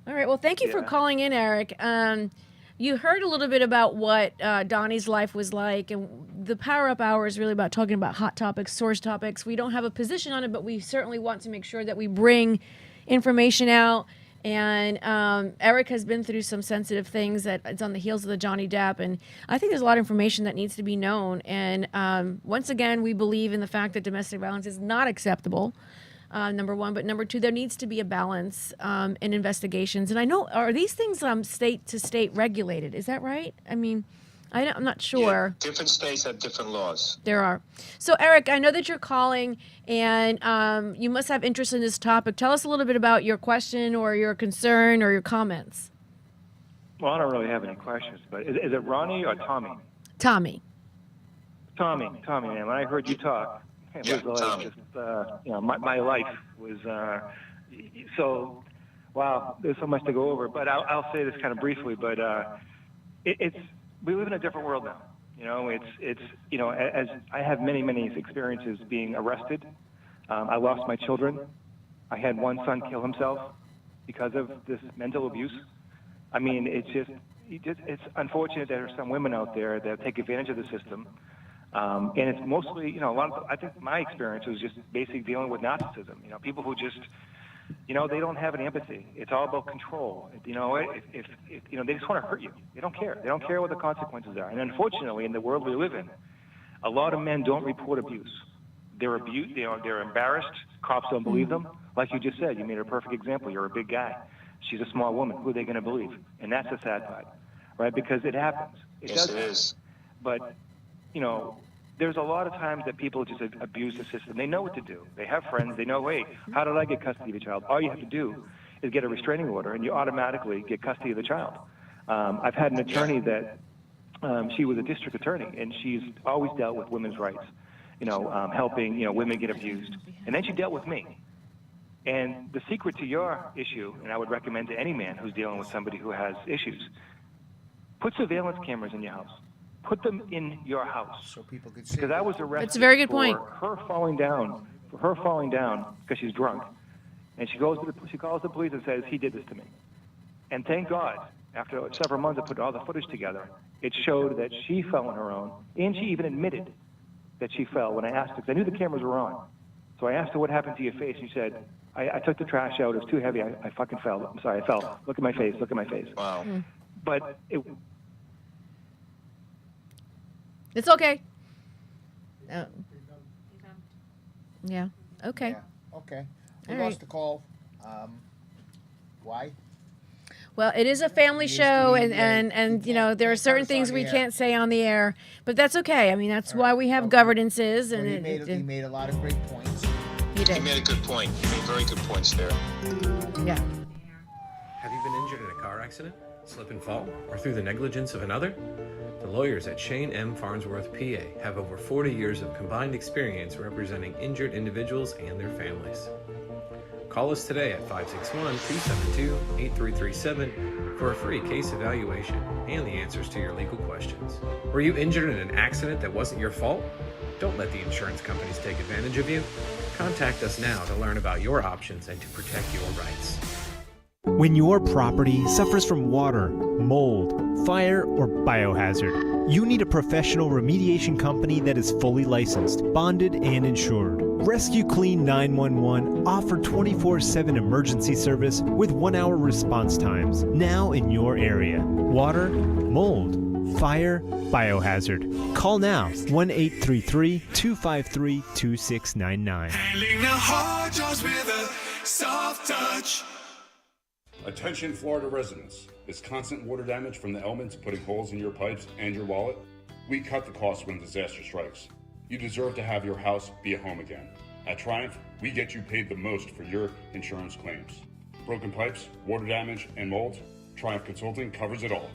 All right. Well, thank you for Yeah. calling in, Eric. You heard a little bit about what Donnie's life was like, and the Power Up Hour is really about talking about hot topics, source topics. We don't have a position on it, but we certainly want to make sure that we bring information out. And Eric has been through some sensitive things that it's on the heels of the Johnny Depp, and I think there's a lot of information that needs to be known. And once again, we believe in the fact that domestic violence is not acceptable. Number one, but number two, there needs to be a balance in investigations. And I know, are these things state to state regulated? Is that right? I mean, I'm not sure. Yeah, different states have different laws. There are. So, Eric, I know that you're calling, and you must have interest in this topic. Tell us a little bit about your question or your concern or your comments. Well, I don't really have any questions, but is it Ronnie or Tommy? Tommy. Tommy, man. When I heard you talk, it was like just, my life was so. Wow, there's so much to go over, but I'll say this kind of briefly. But we live in a different world now. It's as I have many experiences being arrested. I lost my children. I had one son kill himself because of this mental abuse. I mean, it's unfortunate there are some women out there that take advantage of the system. And it's mostly, I think my experience was just basically dealing with narcissism. People who just, they don't have any empathy. It's all about control. If they just want to hurt you. They don't care. They don't care what the consequences are. And unfortunately, in the world we live in, a lot of men don't report abuse. They're embarrassed. Cops don't believe them. Like you just said, you made a perfect example. You're a big guy. She's a small woman. Who are they going to believe? And that's the sad part, right? Because it happens. It does happen. But, there's a lot of times that people just abuse the system. They know what to do. They have friends. They know, wait, how did I get custody of a child? All you have to do is get a restraining order, and you automatically get custody of the child. I've had an attorney that she was a district attorney, and she's always dealt with women's rights, helping women get abused. And then she dealt with me. And the secret to your issue, and I would recommend to any man who's dealing with somebody who has issues, put surveillance cameras in your house. Put them in your house. So people could see. Because I was arrested That's a very good point. for her falling down because she's drunk. And she calls the police and says, he did this to me. And thank God, after several months of putting all the footage together, it showed that she fell on her own. And she even admitted that she fell when I asked her, because I knew the cameras were on. So I asked her, what happened to your face? She said, I took the trash out. It was too heavy. I fucking fell. I'm sorry, I fell. Look at my face. Look at my face. Wow. But It's okay. Yeah. Okay. Yeah. Okay. We All lost right. the call. Why? Well, it is a family show, and there are certain things we can't say on the air, but that's okay. I mean, that's why we have governances, and He made a lot of great points. He He did. made a good point. He made very good points there. Yeah. Have you been injured in a car accident, slip and fall, or through the negligence of another? The lawyers at Shane M. Farnsworth, PA, have over 40 years of combined experience representing injured individuals and their families. Call us today at 561-272-8337 for a free case evaluation and the answers to your legal questions. Were you injured in an accident that wasn't your fault? Don't let the insurance companies take advantage of you. Contact us now to learn about your options and to protect your rights. When your property suffers from water, mold, fire, or biohazard, you need a professional remediation company that is fully licensed, bonded, and insured. Rescue Clean 911 offer 24/7 emergency service with 1-hour response times now in your area. Water, mold, fire, biohazard. Call now 1-833-253-2699. Handling the hard jobs with a soft touch. Attention Florida residents. Is constant water damage from the elements putting holes in your pipes and your wallet? We cut the cost when disaster strikes. You deserve to have your house be a home again. At Triumph, we get you paid the most for your insurance claims. Broken pipes, water damage, and mold? Triumph Consulting covers it all.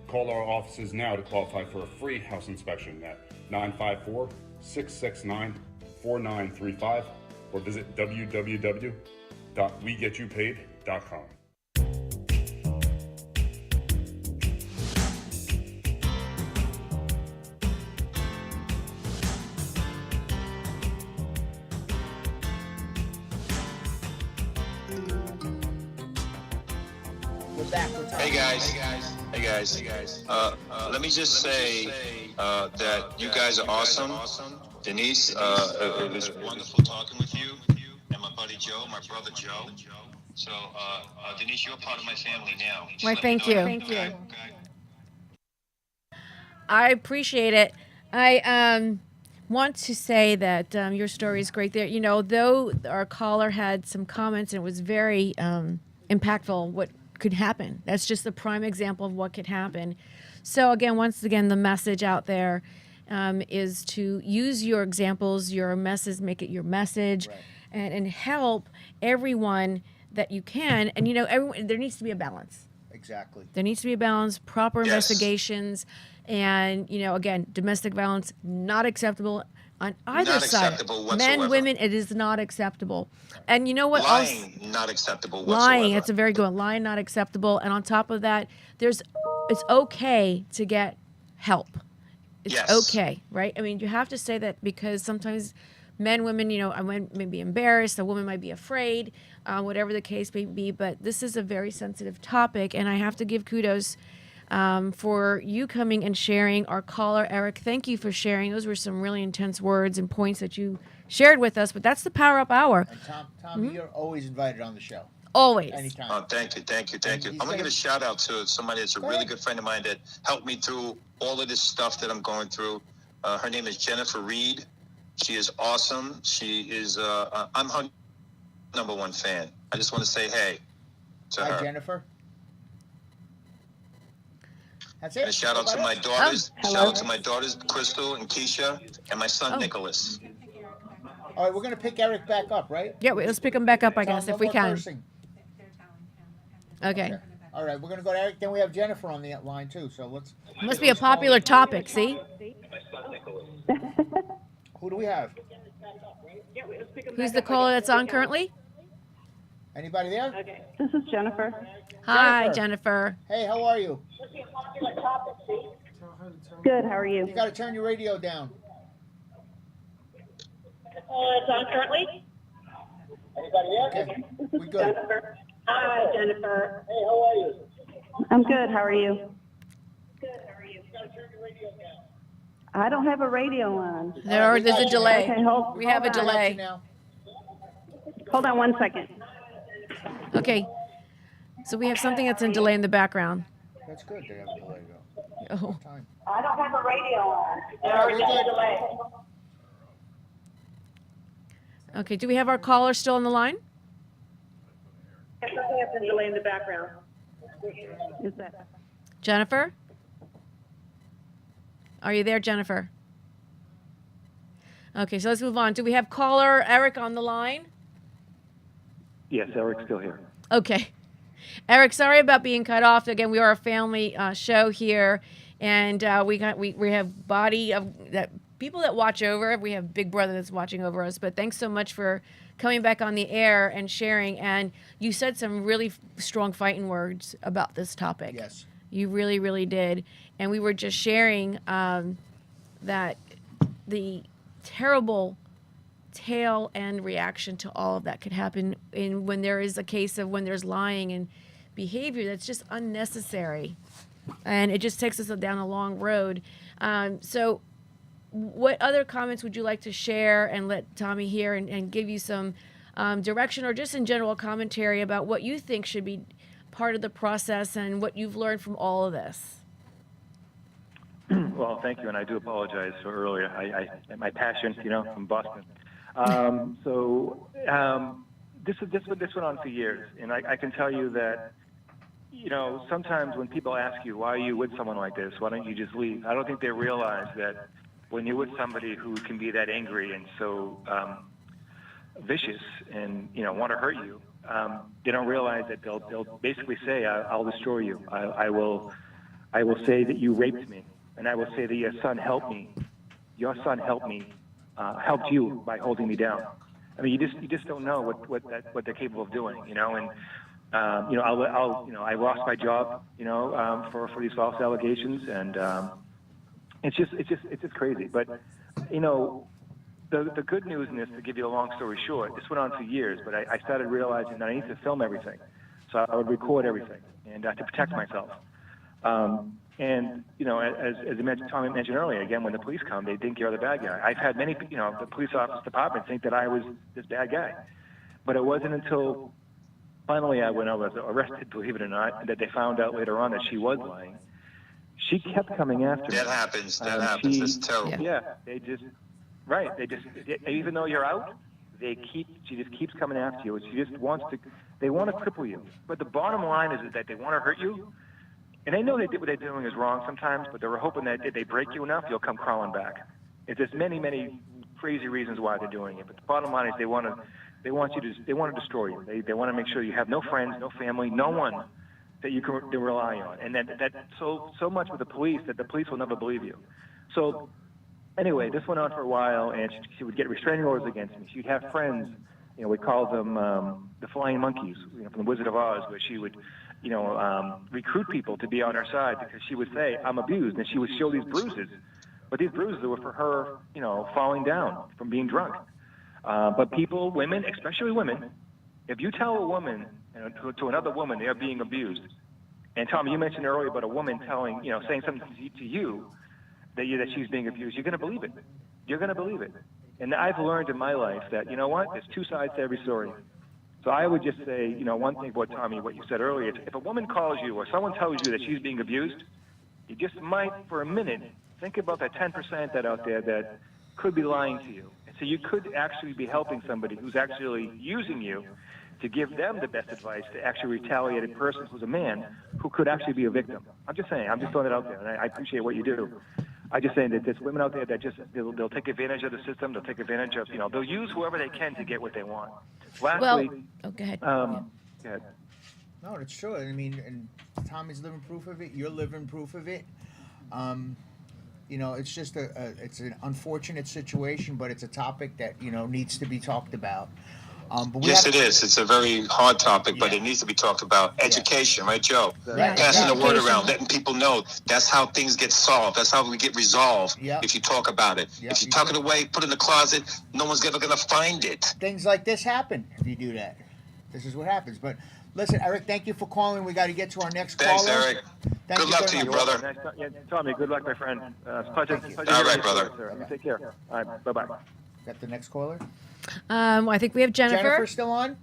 Call our offices now to qualify for a free house inspection at 954-669-4935 or visit www.wegetYouPaid.com. Hey guys. Let me just say that you guys are awesome. Denise, it was wonderful talking with you, and my buddy Joe, my brother Joe. So, Denise, you're a part of my family now. Why, thank you. I appreciate it. I want to say that your story is great there. You know, though our caller had some comments and it was very impactful what could happen. That's just a prime example of what could happen. So again, once again, the message out there is to use your examples, your message, make it your message, and help everyone that you can. And you know, everyone, there needs to be a balance. Exactly. There needs to be a balance, proper investigations, and you know, again, domestic violence not acceptable on either Not side. acceptable whatsoever. Men, women, it is not acceptable. And you know what Lying, else? not acceptable whatsoever. Lying, it's a very good one. Lying, not acceptable. And on top of that, it's okay to get help. It's okay, right? I mean, you have to say that because sometimes men, women, you know, a man may be embarrassed, a woman might be afraid, whatever the case may be. But this is a very sensitive topic, and I have to give kudos for you coming and sharing. Our caller, Eric, thank you for sharing. Those were some really intense words and points that you shared with us, but that's the Power Up Hour. And Tommy, you're always invited on the show. Always. Anytime. Oh, thank you. I'm going to give a shout out to somebody that's a really good friend of mine that helped me through all of this stuff that I'm going through. Her name is Jennifer Reed. She is awesome. She is, I'm her #1 fan. I just want to say hey to her. Hi, Jennifer. That's it. And a shout out to my daughters. Shout out to my daughters, Crystal and Keisha, and my son, Nicholas. All right, we're going to pick Eric back up, right? Yeah, let's pick him back up, I guess, No if we more can. cursing. Okay. All right, we're going to go to Eric. Then we have Jennifer on the line, too. So let's. Must be a popular topic, see? Who do we have? Who's the caller that's on currently? Anybody there? Okay. This is Jennifer. Hi, Jennifer. Hey, how are you? Good, how are you? You got to turn your radio down. It's on currently? Anybody there? Okay. We good. Jennifer. Hi, Jennifer. Hey, how are you? I'm good, how are you? Good, how are you? You got to turn your radio down. I don't have a radio on. There's a delay. Okay, We have a delay. Hold on 1 second. Okay. So we have something that's in delay in the background. That's good. They have a delay, though. Oh. I don't have a radio on. We're good. Delay. Okay, do we have our caller still on the line? There's something that's in delay in the background. Is that? Jennifer? Are you there, Jennifer? Okay, so let's move on. Do we have caller Eric on the line? Yes, Eric's still here. Okay. Eric, sorry about being cut off. Again, we are a family show here, and we have body of that people that watch over. We have Big Brother that's watching over us. But thanks so much for coming back on the air and sharing. And you said some really strong fighting words about this topic. Yes. You really, really did. And we were just sharing that the terrible tail end reaction to all of that could happen when there is a case of when there's lying and behavior that's just unnecessary, and it just takes us down a long road. So what other comments would you like to share and let Tommy hear and give you some direction, or just in general commentary about what you think should be part of the process and what you've learned from all of this? Well, thank you, and I do apologize for earlier. My passion, from Boston. This went on for years, and I can tell you that, sometimes when people ask you, why are you with someone like this? Why don't you just leave? I don't think they realize that when you're with somebody who can be that angry and so vicious and, want to hurt you, they don't realize that they'll basically say, I'll destroy you. I will say that you raped me. And I will say that your son helped me. Your son helped me, helped you by holding me down. I mean, you just don't know what they're capable of doing, And I lost my job, for these false allegations, and it's just crazy. But the good news in this, to give you a long story short, this went on for years. But I started realizing that I need to film everything, so I would record everything, and to protect myself. And, as Tommy mentioned earlier, again, when the police come, they think you're the bad guy. I've had many, the police office department think that I was this bad guy. But it wasn't until finally when I was arrested, believe it or not, that they found out later on that she was lying. She kept coming after me. That happens. It's terrible. Yeah, they just even though you're out, she just keeps coming after you. She just they want to cripple you. But the bottom line is that they want to hurt you. And they know what they're doing is wrong sometimes, but they were hoping that if they break you enough, you'll come crawling back. There's many, many crazy reasons why they're doing it. But the bottom line is they want to destroy you. They want to make sure you have no friends, no family, no one that you can rely on. And that so much with the police that the police will never believe you. So anyway, this went on for a while, and she would get restraining orders against me. She'd have friends, we call them the flying monkeys, from the Wizard of Oz, where she would recruit people to be on her side, because she would say, I'm abused, and she would show these bruises. But these bruises were for her, falling down from being drunk. But people, women, especially women, if you tell a woman, to another woman, they're being abused, and Tommy, you mentioned earlier about a woman saying something to you that she's being abused, you're going to believe it. You're going to believe it. And I've learned in my life that, there's two sides to every story. So I would just say, one thing about Tommy, what you said earlier, if a woman calls you or someone tells you that she's being abused, you just might, for a minute, think about that 10% that out there that could be lying to you. And so you could actually be helping somebody who's actually using you to give them the best advice to actually retaliate a person who's a man who could actually be a victim. I'm just saying, I'm just throwing it out there, and I appreciate what you do. I'm just saying that there's women out there that they'll take advantage of the system. They'll take advantage of, they'll use whoever they can to get what they want. Lastly, go ahead. Go ahead. No, it's true. I mean, and Tommy's living proof of it. You're living proof of it. It's just it's an unfortunate situation, but it's a topic that needs to be talked about. Yes, it is. It's a very hard topic, but it needs to be talked about. Education, right, Joe? Right. Passing the word around, letting people know that's how things get solved. That's how we get resolved if you talk about it. If you tuck it away, put it in the closet, no one's ever going to find it. Things like this happen if you do that. This is what happens. But listen, Eric, thank you for calling. We got to get to our next caller. Thanks, Eric. Good luck to you, brother. Tommy, good luck, my friend. Pleasure. All right, brother. Sir. Take care. All right, bye-bye. Got the next caller? I think we have Jennifer. Jennifer still on?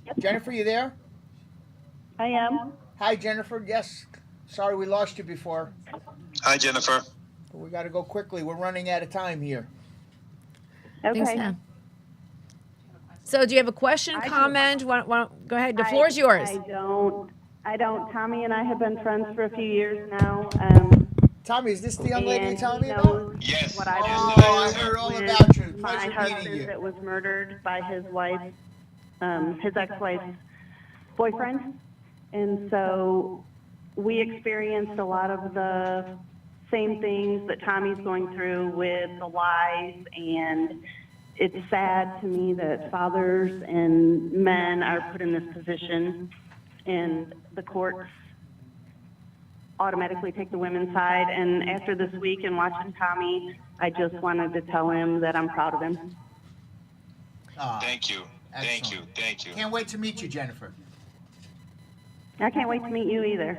Yep. Jennifer, you there? I am. Hi, Jennifer. Yes. Sorry we lost you before. Hi, Jennifer. We got to go quickly. We're running out of time here. Okay. Thanks, Sam. So do you have a question, comment? Go ahead. The floor is yours. I don't. Tommy and I have been friends for a few years now. Tommy, is this the young lady you're telling me about? Yes. What I've I heard all about you. My Pleasure meeting husband you. that was murdered by his wife, his ex-wife's boyfriend. And so we experienced a lot of the same things that Tommy's going through with the lies, and it's sad to me that fathers and men are put in this position, and the courts automatically take the women's side. And after this week and watching Tommy I just wanted to tell him that I'm proud of him. Thank you. Thank you. Excellent. Thank you. Can't wait to meet you, Jennifer. I can't wait to meet you either.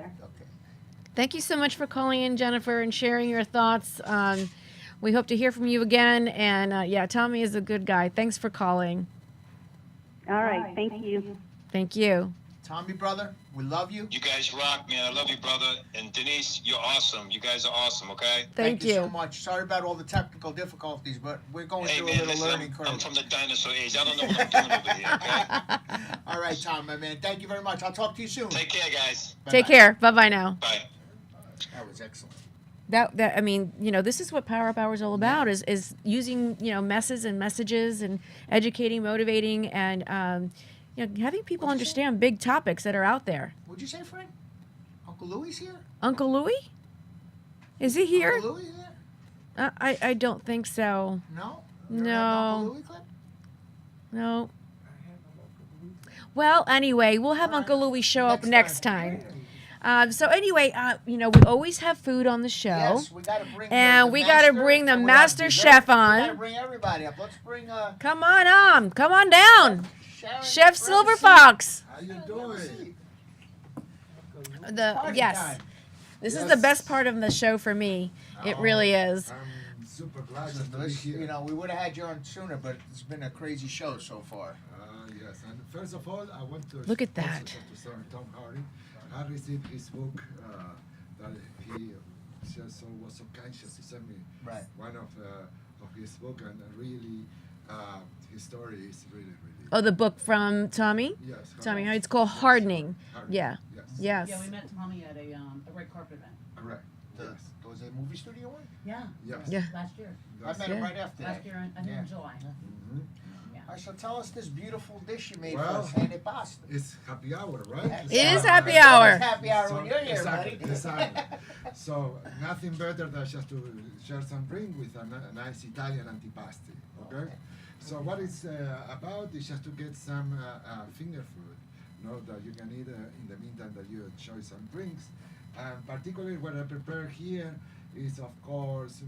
Thank you so much for calling in, Jennifer, and sharing your thoughts. We hope to hear from you again. And yeah, Tommy is a good guy. Thanks for calling. All right. Thank you. Thank you. Tommy, brother, we love you. You guys rock, man. I love you, brother. And Denise, you're awesome. You guys are awesome, okay? Thank you so much. Sorry about all the technical difficulties, but we're going Hey, through man, a little listen, learning curve. I'm from the dinosaur age. I don't know what I'm doing over here, okay? All right, Tom, my man. Thank you very much. I'll talk to you soon. Take care, guys. Take care. Bye-bye now. Bye. That was excellent. That I mean, this is what Power Up Hour is all about, is using, messages and educating, motivating, and having people understand big topics that are out there. What'd you say, Fred? Uncle Louie's here? Uncle Louie? Is he here? Uncle Louie here? I don't think so. No? No. No. Well, anyway, we'll have Uncle Louie show up next time. So anyway, we always have food on the show. Yes, we got to bring and we got to bring the master chef on. We got to bring everybody up. Let's bring Come on down. Chef Silver Fox. How you doing? Yes. This is the best part of the show for me. It really is. I'm super glad to be here. We would have had you on sooner, but it's been a crazy show so far. Yes, and first of all, I want to look at also that. talk to Sir Tom Hardy. I received his book that he was so kind to send me one of his book, and really his story is really. Oh, the book from Tommy? Yes. Tommy, it's called Hardening. Yeah. Yes. Yes. Yeah, we met Tommy at a red carpet event. Correct. Was it a movie studio one? Yeah. Yes. Yeah. Last year. I met him right after Last that. year, I think in July. Mm-hmm. I shall tell us this beautiful dish you made Well, for us, and pasta. It's happy hour, right? It is happy hour. It's happy hour when you're here, exactly, buddy. Exactly. So nothing better than just to share some drink with a nice Italian antipasti. Okay. So what it's about is just to get some finger food, that you can eat in the meantime that you enjoy some drinks. And particularly what I prepare here is, of course,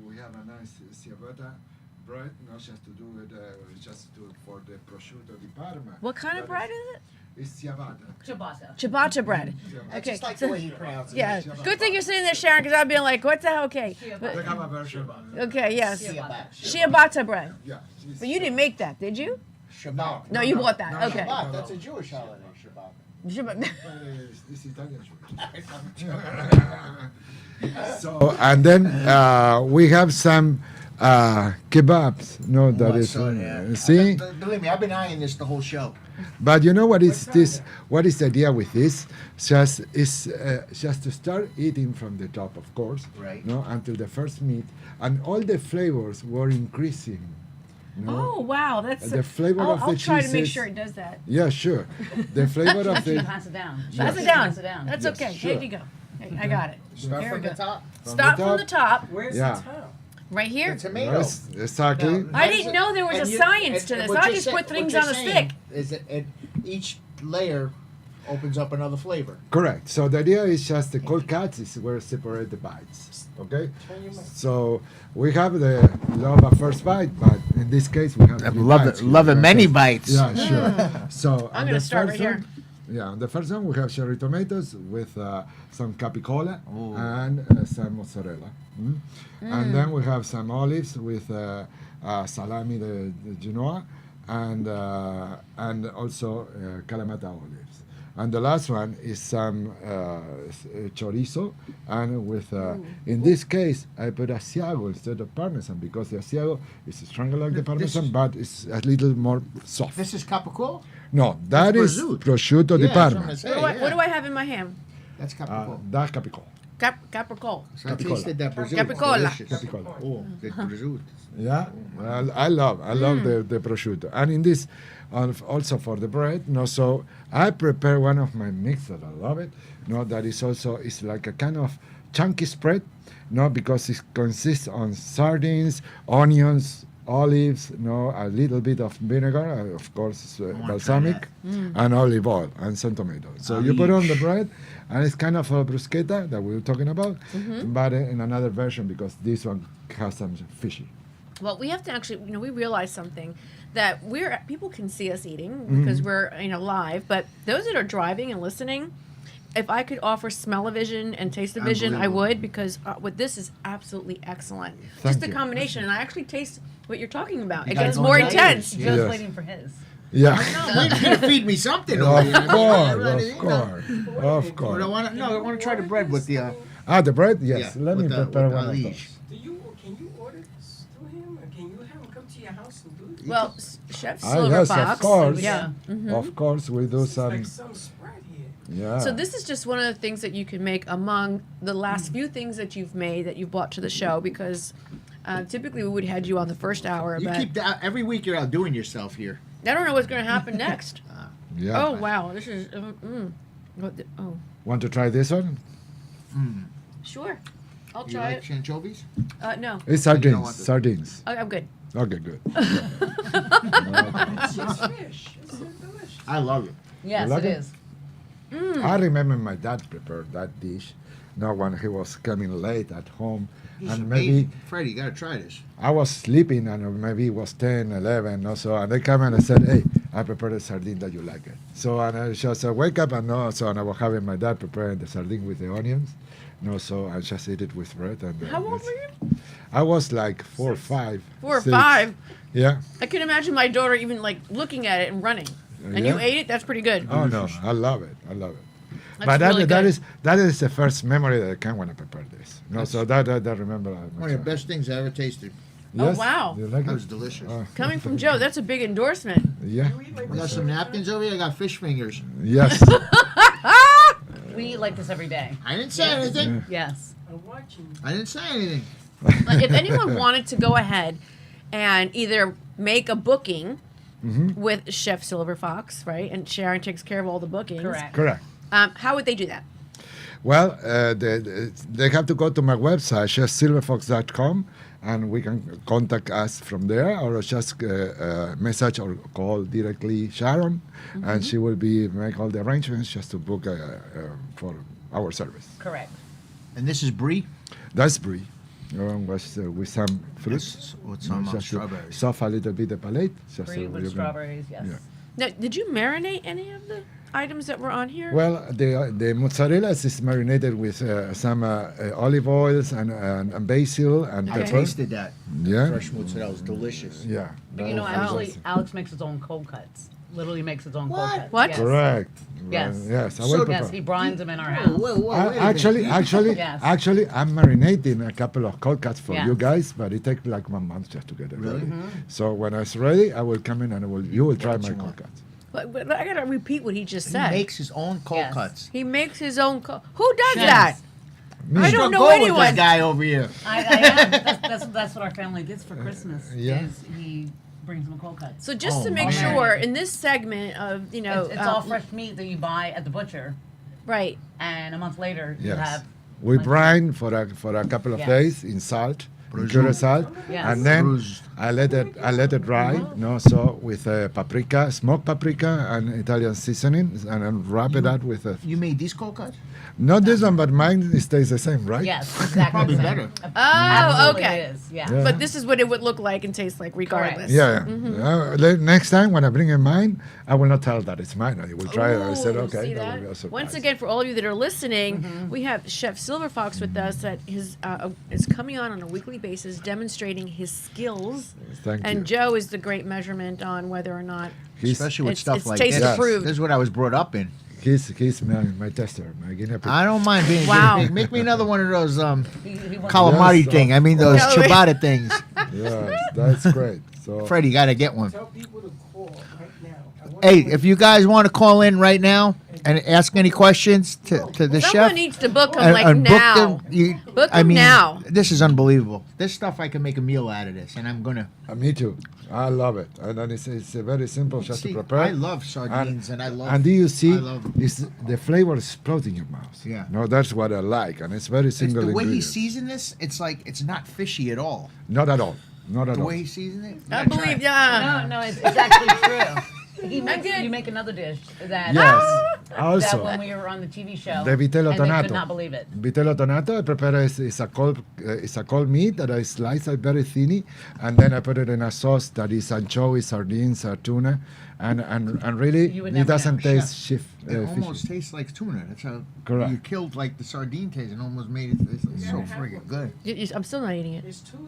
we have a nice ciabatta bread, not just to do it, for the prosciutto di Parma. What kind of bread is it? It's ciabatta. Ciabatta bread. I Okay. just like the way he pronounces it. Yeah. Ciabatta. Good thing you're sitting there, Sharon, because I'd be like, what the hell? Okay. They have a version. Okay, yes. Ciabatta. Ciabatta bread. Yeah. But you didn't make that, did you? Shabbat. No, you bought that. No, Okay. Shabbat, that's a Jewish holiday, Shabbat. It's Italian Jewish. So, and then we have some kebabs. No, that is. See? Believe me, I've been eyeing this the whole show. But you know what is this? What is the idea with this? Just to start eating from the top, of course. Right. No, until the first meat, and all the flavors were increasing. No? Oh, wow. That's The flavor of the I'll try to make cheeses- sure it does that. Yeah, sure. The flavor of the. Pass it down. Pass it Yes. down. Pass it down. That's Yes, okay. sure. Here you go. Hey, I got it. Start Here from we the go. top. Start from the top. Where's Yeah. the top? Right here. The tomato. Yes, exactly. I didn't know there was a science to this. I just put things on a stick. Is that each layer opens up another flavor. Correct. So the idea is just the cold cuts is where separate the bites. Okay. So we have the love at first bite, but in this case we have three bites here, love it right? many bites. Yeah, sure. So I'm on gonna the start first right one- Yeah, on the first one we have cherry tomatoes with some capicola and some mozzarella. And then we have some olives with salami de Genoa and also Kalamata olives. And the last one is some chorizo, and with in this case I put Asiago instead of Parmesan because the Asiago is stronger like the Parmesan, but it's a little more soft. This is capicola? No, that is prosciutto di Parma. What do I have in my hand? That's capicola. That's capicola. Capricol. So I tasted that prosciutto. Capicola. Capicola. Oh, the prosciutto. Yeah, I love the prosciutto, and in this, also for the bread. So I prepare one of my mix that I love it. That is also is like a kind of chunky spread. Because it consists on sardines, onions, olives, a little bit of vinegar, of course, balsamic, Mm. and olive oil, and some tomatoes. So you put on the bread, and it's kind of a bruschetta that we were talking about, Mhm. but in another version because this one has some fishy. Well, we have to actually, we realize something that people can see us eating Mm-hmm. because we're, live, but those that are driving and listening, if I could offer smell-o-vision and taste-o-vision, I would, because what this is absolutely excellent. Just Thank the you. combination, and I actually taste what you're talking about. You It gotta gets go more in that intense. ears. Joe's Yes. waiting for his. Yeah. Wait, you're gonna feed me something Of over here. course, of course. I want to try the bread with the. The bread? Yes. Yeah, Let me with the- prepare with one of the those. Can you order this to him, or can you have him come to your house and do it? Well, Chef Yes, Silverfox. of course. Yeah. Mhm. Of course, we do some. Like some spread here. Yeah. So this is just one of the things that you can make among the last few things that you've made that you've brought to the show, because typically we would have had you on the first hour, You but keep that every week. You're outdoing yourself here. I don't know what's going to happen next. Yeah. Oh wow, this is Want to try this one? sure. I'll You try like anchovies? it. No. It's You don't sardines. want this. Sardines. I'm good. Okay, good. It's just fish. It's delicious. I love it. Yes, You like it it? is. I remember my dad prepared that dish. When he was coming late at home, and maybe Freddie, you gotta try this. I was sleeping, and maybe it was 10, 11, or so, and they come and I said, "Hey, I prepared a sardine that you like it." So and I just wake up and and I was having my dad preparing the sardine with the onions, so I just ate it with bread. And How old were you? I was like 4 or 5. 4 or 6. 5. Yeah. I can imagine my daughter even like looking at it and running. And you Yeah. ate it? That's pretty good. Oh no, I love it. I love it. That's But really that good. is the first memory that I can when I prepare this. So that remember. One of the best things I ever tasted. Oh, wow. You like That it? was delicious. Coming from Joe, that's a big endorsement. Yeah. We got some napkins over here. I got fish fingers. Yes. We eat like this every day. I didn't say anything. Yes. I'm watching. I didn't say anything. Like, if anyone wanted to go ahead and either make a booking with Chef Silverfox, right, and Sharon takes care of all the bookings. Correct. How would they do that? Well, they have to go to my website, chefsilverfox.com, and we can contact us from there, or just message or call directly Sharon, and she will make all the arrangements just to book for our service. Correct. And this is brie. That's brie. With some fruits. With some just to strawberries. Soften a little bit the palate. Just Brie so with you can- strawberries, yes. Yeah. Now, did you marinate any of the items that were on here? Well, the mozzarella is marinated with some olive oils and basil and I pepper. tasted that. Yeah. Fresh mozzarella was delicious. Yeah. But actually, Alex makes his own cold cuts. Literally makes his own cold cuts. What? Yes. Correct. Yes. Yes, I will Yes, prepare. he brines them in our house. Actually, Yes. I'm marinating a couple of cold cuts for Yes. you guys, but it takes like 1 month just to get it Really? ready. So when it's ready, I will come in and you will try my cold cuts. But I gotta repeat what he just He said. makes his own cold Yes. cuts. He makes his own. Who does Yes. that? I don't know Go with anyone. that guy over here. I am. That's what our family gets for Christmas. Yeah. Is he brings them a cold cut. So just to Oh, make man. sure, in this segment of It's all fresh meat that you buy at the butcher, right? and a month later you Yes. have. We brine for a couple of Yes. days in salt, in pure salt, Yes. and then Bruised. I let it dry. So with paprika, smoked paprika, and Italian seasoning, and then wrap it up with a. You made these cold cuts? Not this one, but mine stays the same, right? Yes, exactly. Probably the same. better. Oh, Absolutely okay. it is. Yeah. Yeah. But this is what it would look like and taste like, regardless. Yeah. Mhm. Next time when I bring in mine, I will not tell that it's mine. I will try it. I said, Ooh, okay, see that will that? be a surprise. Once again, for all of you that are listening, we have Chef Silverfox with us that is coming on a weekly basis, demonstrating his skills. Thank and you. Joe is the great measurement on whether or not Especially with it's, stuff it's like taste this. approved. This is what I was brought up in. He's my tester, my guinea pig. I don't mind being Wow. big. Make me another one of those He wants calamari Yes, thing. I mean those No, wait. ciabatta things. Yes, that's great. So Freddie, got to get one. Tell people to call right now. I want Hey, if you guys want to call in right now and ask any questions to the Someone chef, needs to book him and, like and now. book them, Book I him mean, now. this is unbelievable. This stuff I can make a meal out of this, and I'm gonna. me too. I love it, and then it's very simple just See, to prepare. I love sardines, and I love. And do you see? I love them. It's the flavor exploding in your mouth. Yeah. No, that's what I like, and it's very It's single the way he ingredient. seasoned this, it's like it's not fishy at all. Not at all. Not at The all. way he seasoned it? I believe, yeah. No, it's actually true. You make another dish that Yes. Also, that when we were on the TV show, the vitello and they tonato. could not believe it. Vitello tonato, I prepare is a cold meat that I slice it very thinly, and then I put it in a sauce that is anchovy, sardines, tuna, and really You would it never doesn't know. taste Chef, it fishy. almost tastes like tuna. That's how Correct. you killed like the sardine taste and almost made it it's so friggin' good. I'm still not eating it. It's tuna.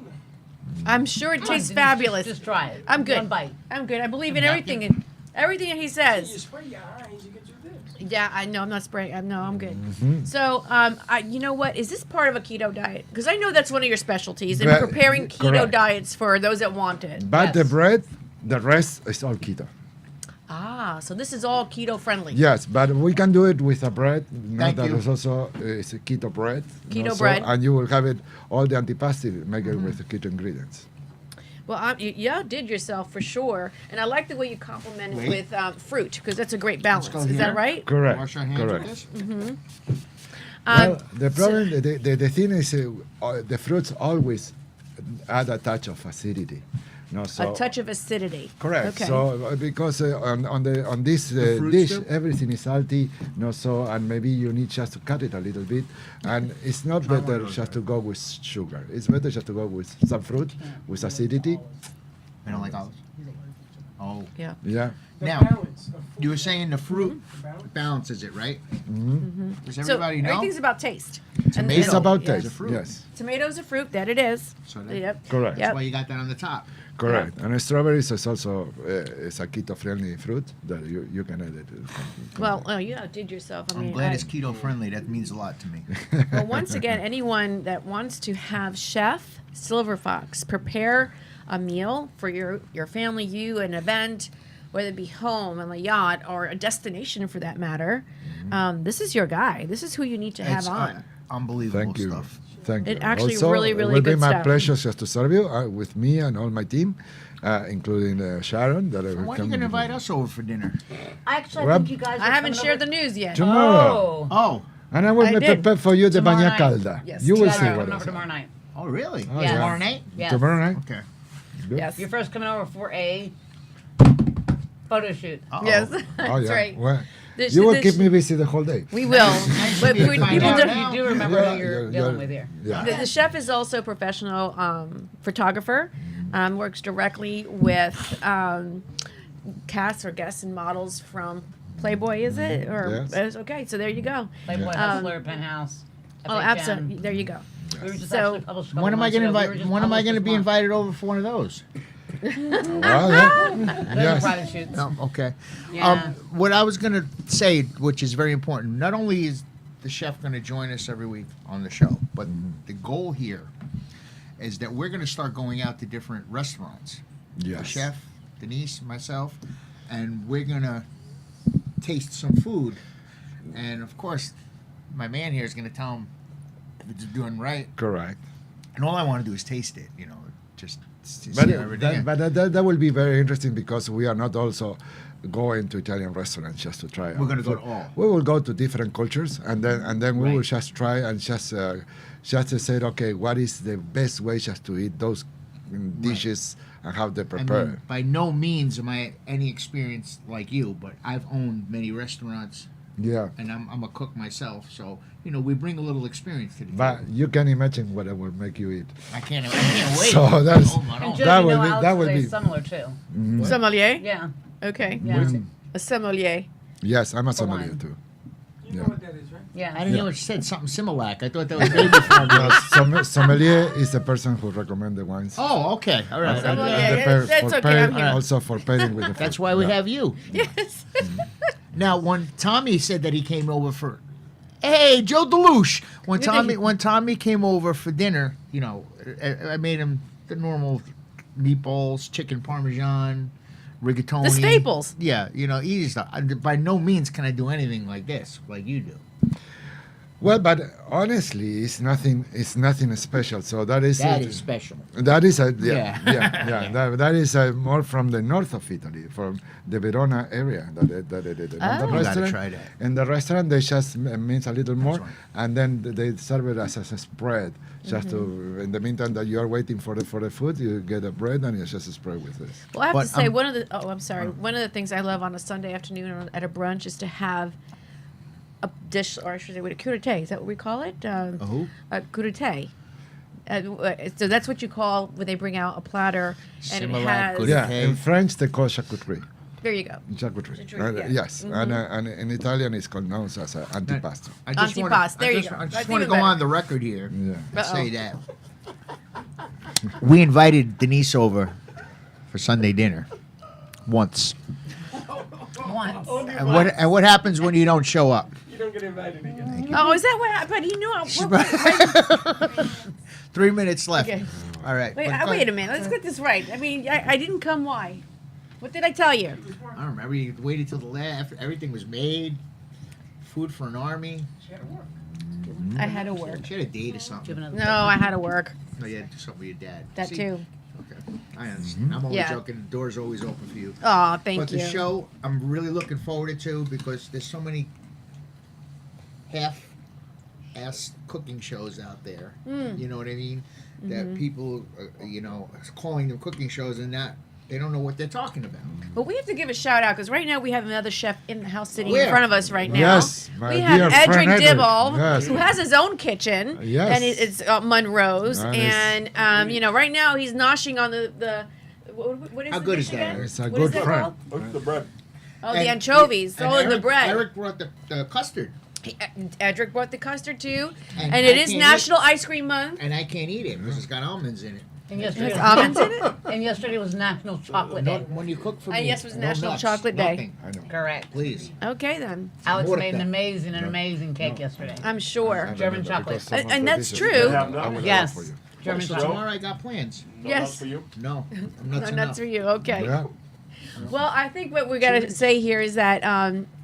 I'm sure it Come on, tastes Denise, fabulous. Just try it. I'm good. One bite. I'm good. I believe in everything. Everything that he You says. spray your eyes, you can do this. Yeah, I know. I'm not spraying. I'm good. Mm-hmm. So, you know what? Is this part of a keto diet? Because I know that's one of your specialties in But- preparing keto correct. diets for those that want it. But the bread, the rest is all keto. Ah, so this is all keto friendly. Yes, but we can do it with a bread. Thank That you. is also it's a keto bread. Keto also, bread. and you will have it all the antipasti make it with the keto ingredients. Well, you outdid yourself for sure, and I like the way you complement it Wait. with fruit because that's a great balance. go Is here. that right? Correct. Wash our hands Correct. with this. Mm-hmm. Well, the problem, the thing is, the fruits always add a touch of acidity. No, so A touch of acidity. correct. Okay. So because on this fruits dish, too? everything is salty. No, so and maybe you need just to cut it a little bit, and it's not better just to go with sugar. It's better just to go with some fruit with acidity. I don't like olives. Oh. Yeah. Yeah. The Now, balance of food. you were saying the fruit Balance. balances it, right? Mm-hmm. Does So everybody know? everything's about taste. Tomato. It's about Yeah, it's taste. a fruit. Yes. Tomatoes are fruit. That it is. So that- Yep. Correct. That's Yep. why you got that on the top. Correct. And strawberries is also is a keto-friendly fruit that you can add it. Well, you outdid yourself. I I'm mean, glad it's keto friendly. That means a lot to me. well, once again, anyone that wants to have Chef Silver Fox prepare a meal for your family, you, an event, whether it be home, on a yacht, or a destination for that matter, this is your guy. This is who you need to have It's, on. Unbelievable Thank you. stuff. Thank you. It actually Also, really, it really will be good my stuff. pleasure just to serve you with me and all my team, including Sharon. That I will When are you come going to invite us over for dinner? Actually, I Well, think you guys. I are haven't coming shared the over- news yet. tomorrow. Oh. And I will I did. prepare for you the Tomorrow bagna night. calda. Yes, You will You guys see are what coming it over is. tomorrow night. Oh, really? Oh, Yes. Tomorrow night? Yes. Tomorrow night? Okay. Yes. You're first coming over for a photo shoot. Uh-oh. Yes. Oh, That's yeah. right. Well, This- you will this- keep me busy the whole day. We will. But me to we, find people out don't. now. You do remember Yeah, who you're yeah, dealing yeah. with here. Yeah. The chef is also a professional photographer. Works directly with casts or guests and models from Playboy. Is it or Yes. okay? So there you go. Playboy, Yeah. Hustler, Penthouse. Oh, FHM. absolutely. There you go. We were just So, actually published a couple When am I months going to ago. We invite? were just When am I published going to this be month. invited over for one of those? Well, yeah. Those are Yes. private shoots. No, okay. Yeah. What I was going to say, which is very important, not only is the chef going to join us every week on the show, but the goal here is that we're going to start going out to different restaurants. The Yes. chef, Denise, myself, and we're going to taste some food. And of course, my man here is going to tell him if it's doing right. Correct. And all I want to do is taste it, just see But, everything. that will be very interesting because we are not also going to Italian restaurants just to try. We're our gonna go food. to all. We will go to different cultures and then we will Right. just try and just to say, okay, what is the best way just to eat those dishes and how they I prepare. mean, by no means am I any experienced like you, but I've owned many restaurants. Yeah. And I'm a cook myself, so we bring a little experience to the table. But you can imagine what I will make you eat. I can't wait. So that's And Joe, that you will know be Alex that will is be a sommelier too. Mhm. Sommelier? Yeah. Okay. Yeah. A sommelier. Yes, I'm a For sommelier wine. too. You know Yeah. what that is, right? Yeah. I didn't know what you said. Something Similac. I thought that was baby formula. Sommelier is the person who recommends the wines. Oh, okay. All right. And Sommelier, the that's for okay, pairing- I'm here. also for pairing with the food. That's why we Yeah. have you. Yes. Now, when Tommy said that he came over for, hey, Joe DeLuche. When Tommy came over for dinner, I made him the normal meatballs, chicken parmesan, rigatoni. The staples. Yeah, easy stuff. By no means can I do anything like this, like you do. Well, but honestly, it's nothing. It's nothing special. So that is special. That is Yeah. That is more from the north of Italy, from the Verona area. That they did. Oh. And the You gotta restaurant, try that. in the restaurant, they just mince a little more, and then they serve it as a spread. Just to, in the meantime that you are waiting for the food, you get a bread and you just spread with this. Well, I have to say, one of the things I love on a Sunday afternoon at a brunch is to have a dish, or I should say, what a crudité. Is that what we call it? A crudité. So that's what you call when they bring out a platter and it has. Yeah, in French they call charcuterie. There you go. Charcuterie. Yeah. Yes, Mhm. and in Italian it's called known as antipasto. Antipasto. There you go. I just That's want to even go better. on the record here and Uh-oh. say that we invited Denise over for Sunday dinner once. Once. And what happens when you don't show up? You don't get invited again. Oh, is that what happened? He knew I. 3 minutes left. Okay. All right. Wait a minute. Let's get this right. I mean, I didn't come. Why? What did I tell you? I don't remember. You waited till the last. Everything was made. Food for an army. I had to work. She had a date or something. No, I had to work. No, you had to do something with your dad. That too. Okay. I understand. I'm always Yeah. joking. The door's always open for you. Aw, thank but you. the show, I'm really looking forward to because there's so many half-ass cooking shows out there. Mm. You know what I mean? That Mhm. people, calling them cooking shows and they don't know what they're talking about. But we have to give a shout out because right now we have another chef in the house sitting Where? in front of us right now. Yes, my we have dear Edric friend Edric. Dibble, Yes. who has his own kitchen. Yes. And it's Monroe's. Nice. And, right now he's noshing on the what is How the good dish is that? again? It's a What good is it friend. called? Look the bread. Oh, the anchovies. And Oh, and the Eric- bread. Eric brought the custard. Edric brought the custard too. And And it I is can't National Ice Cream Month. And I can't eat it because it's got almonds in it. And yesterday, Has almonds in it? and yesterday was National Chocolate Day. When you cook for And me, yes, it was no National nuts, Chocolate Day. nothing. I know. Correct. Please. Okay, then. Alex More made than an that. amazing cake yesterday. I'm sure. German chocolate. Because some of And the that's dishes true. I will Yes. order for you. German So chocolate. tomorrow I got plans. No Yes. nuts for you? No, I'm No nuts nuts enough. for you. Okay. Yeah. Well, I think what we got to say here is that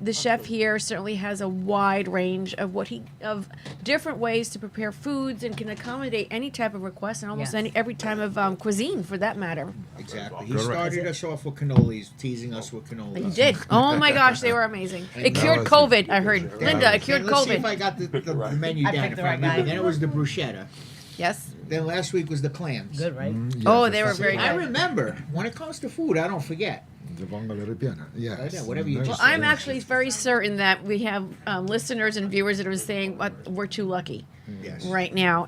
the chef here certainly has a wide range of of different ways to prepare foods and can accommodate any type of request and almost Yes. every type of cuisine for that matter. Exactly. He started us off with cannolis, teasing us with cannolis. He did. Oh my gosh, they were amazing. It That cured was COVID. I heard. Linda, it cured Let's see if COVID. I got the menu I down. picked If the I right remember. guy. Then it was the bruschetta. Yes. Then last week was the clams. Good, right? Oh, they were very I good. remember. When it comes to food, I don't forget. The vongole ripiena. Yes. Yeah, whatever you Nice. just- I'm actually very certain that we have listeners and viewers that are saying we're too lucky Yes. right now,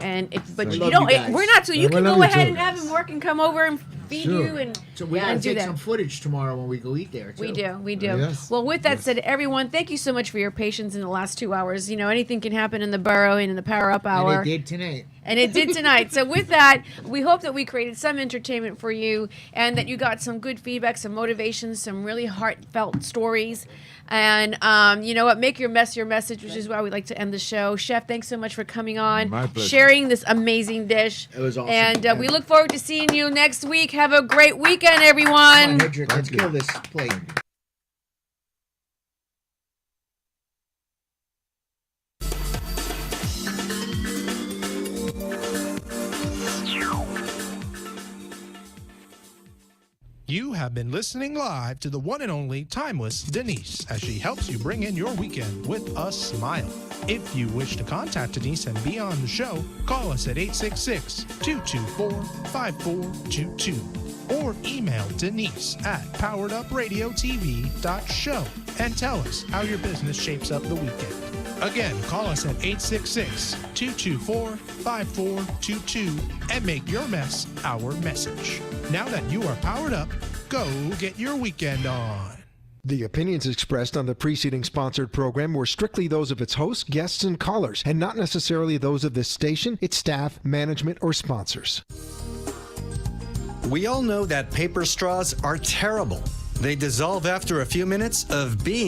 but We you love don't. you guys. We're not. So you We can love go you ahead too. and have him work and come over and feed Sure. you and So we gotta and do take that. some footage tomorrow when we go eat there too. We do. Yes. Well, with that Yes. said, everyone, thank you so much for your patience in the last 2 hours. Anything can happen in the Borough and in the Power Up Hour. And it did tonight. And it did tonight. So with that, we hope that we created some entertainment for you and that you got some good feedback, some motivation, some really heartfelt stories. And you know what? Make your mess your message, which is why we like to end the show. Chef, thanks so much for coming on, My pleasure. sharing this amazing dish. It was awesome. And we look forward to seeing you next week. Have a great weekend, Come everyone. on, Hedrick, let's Thank you. kill this plate. You have been listening live to the one and only timeless Denise as she helps you bring in your weekend with a smile. If you wish to contact Denise and be on the show, call us at 866-224-5422 or email Denise at poweredupradiotv.show and tell us how your business shapes up the weekend. Again, call us at 866-224-5422 and make your mess our message. Now that you are powered up, go get your weekend on. The opinions expressed on the preceding sponsored program were strictly those of its hosts, guests, and callers, and not necessarily those of this station, its staff, management, or sponsors. We all know that paper straws are terrible. They dissolve after a few minutes of being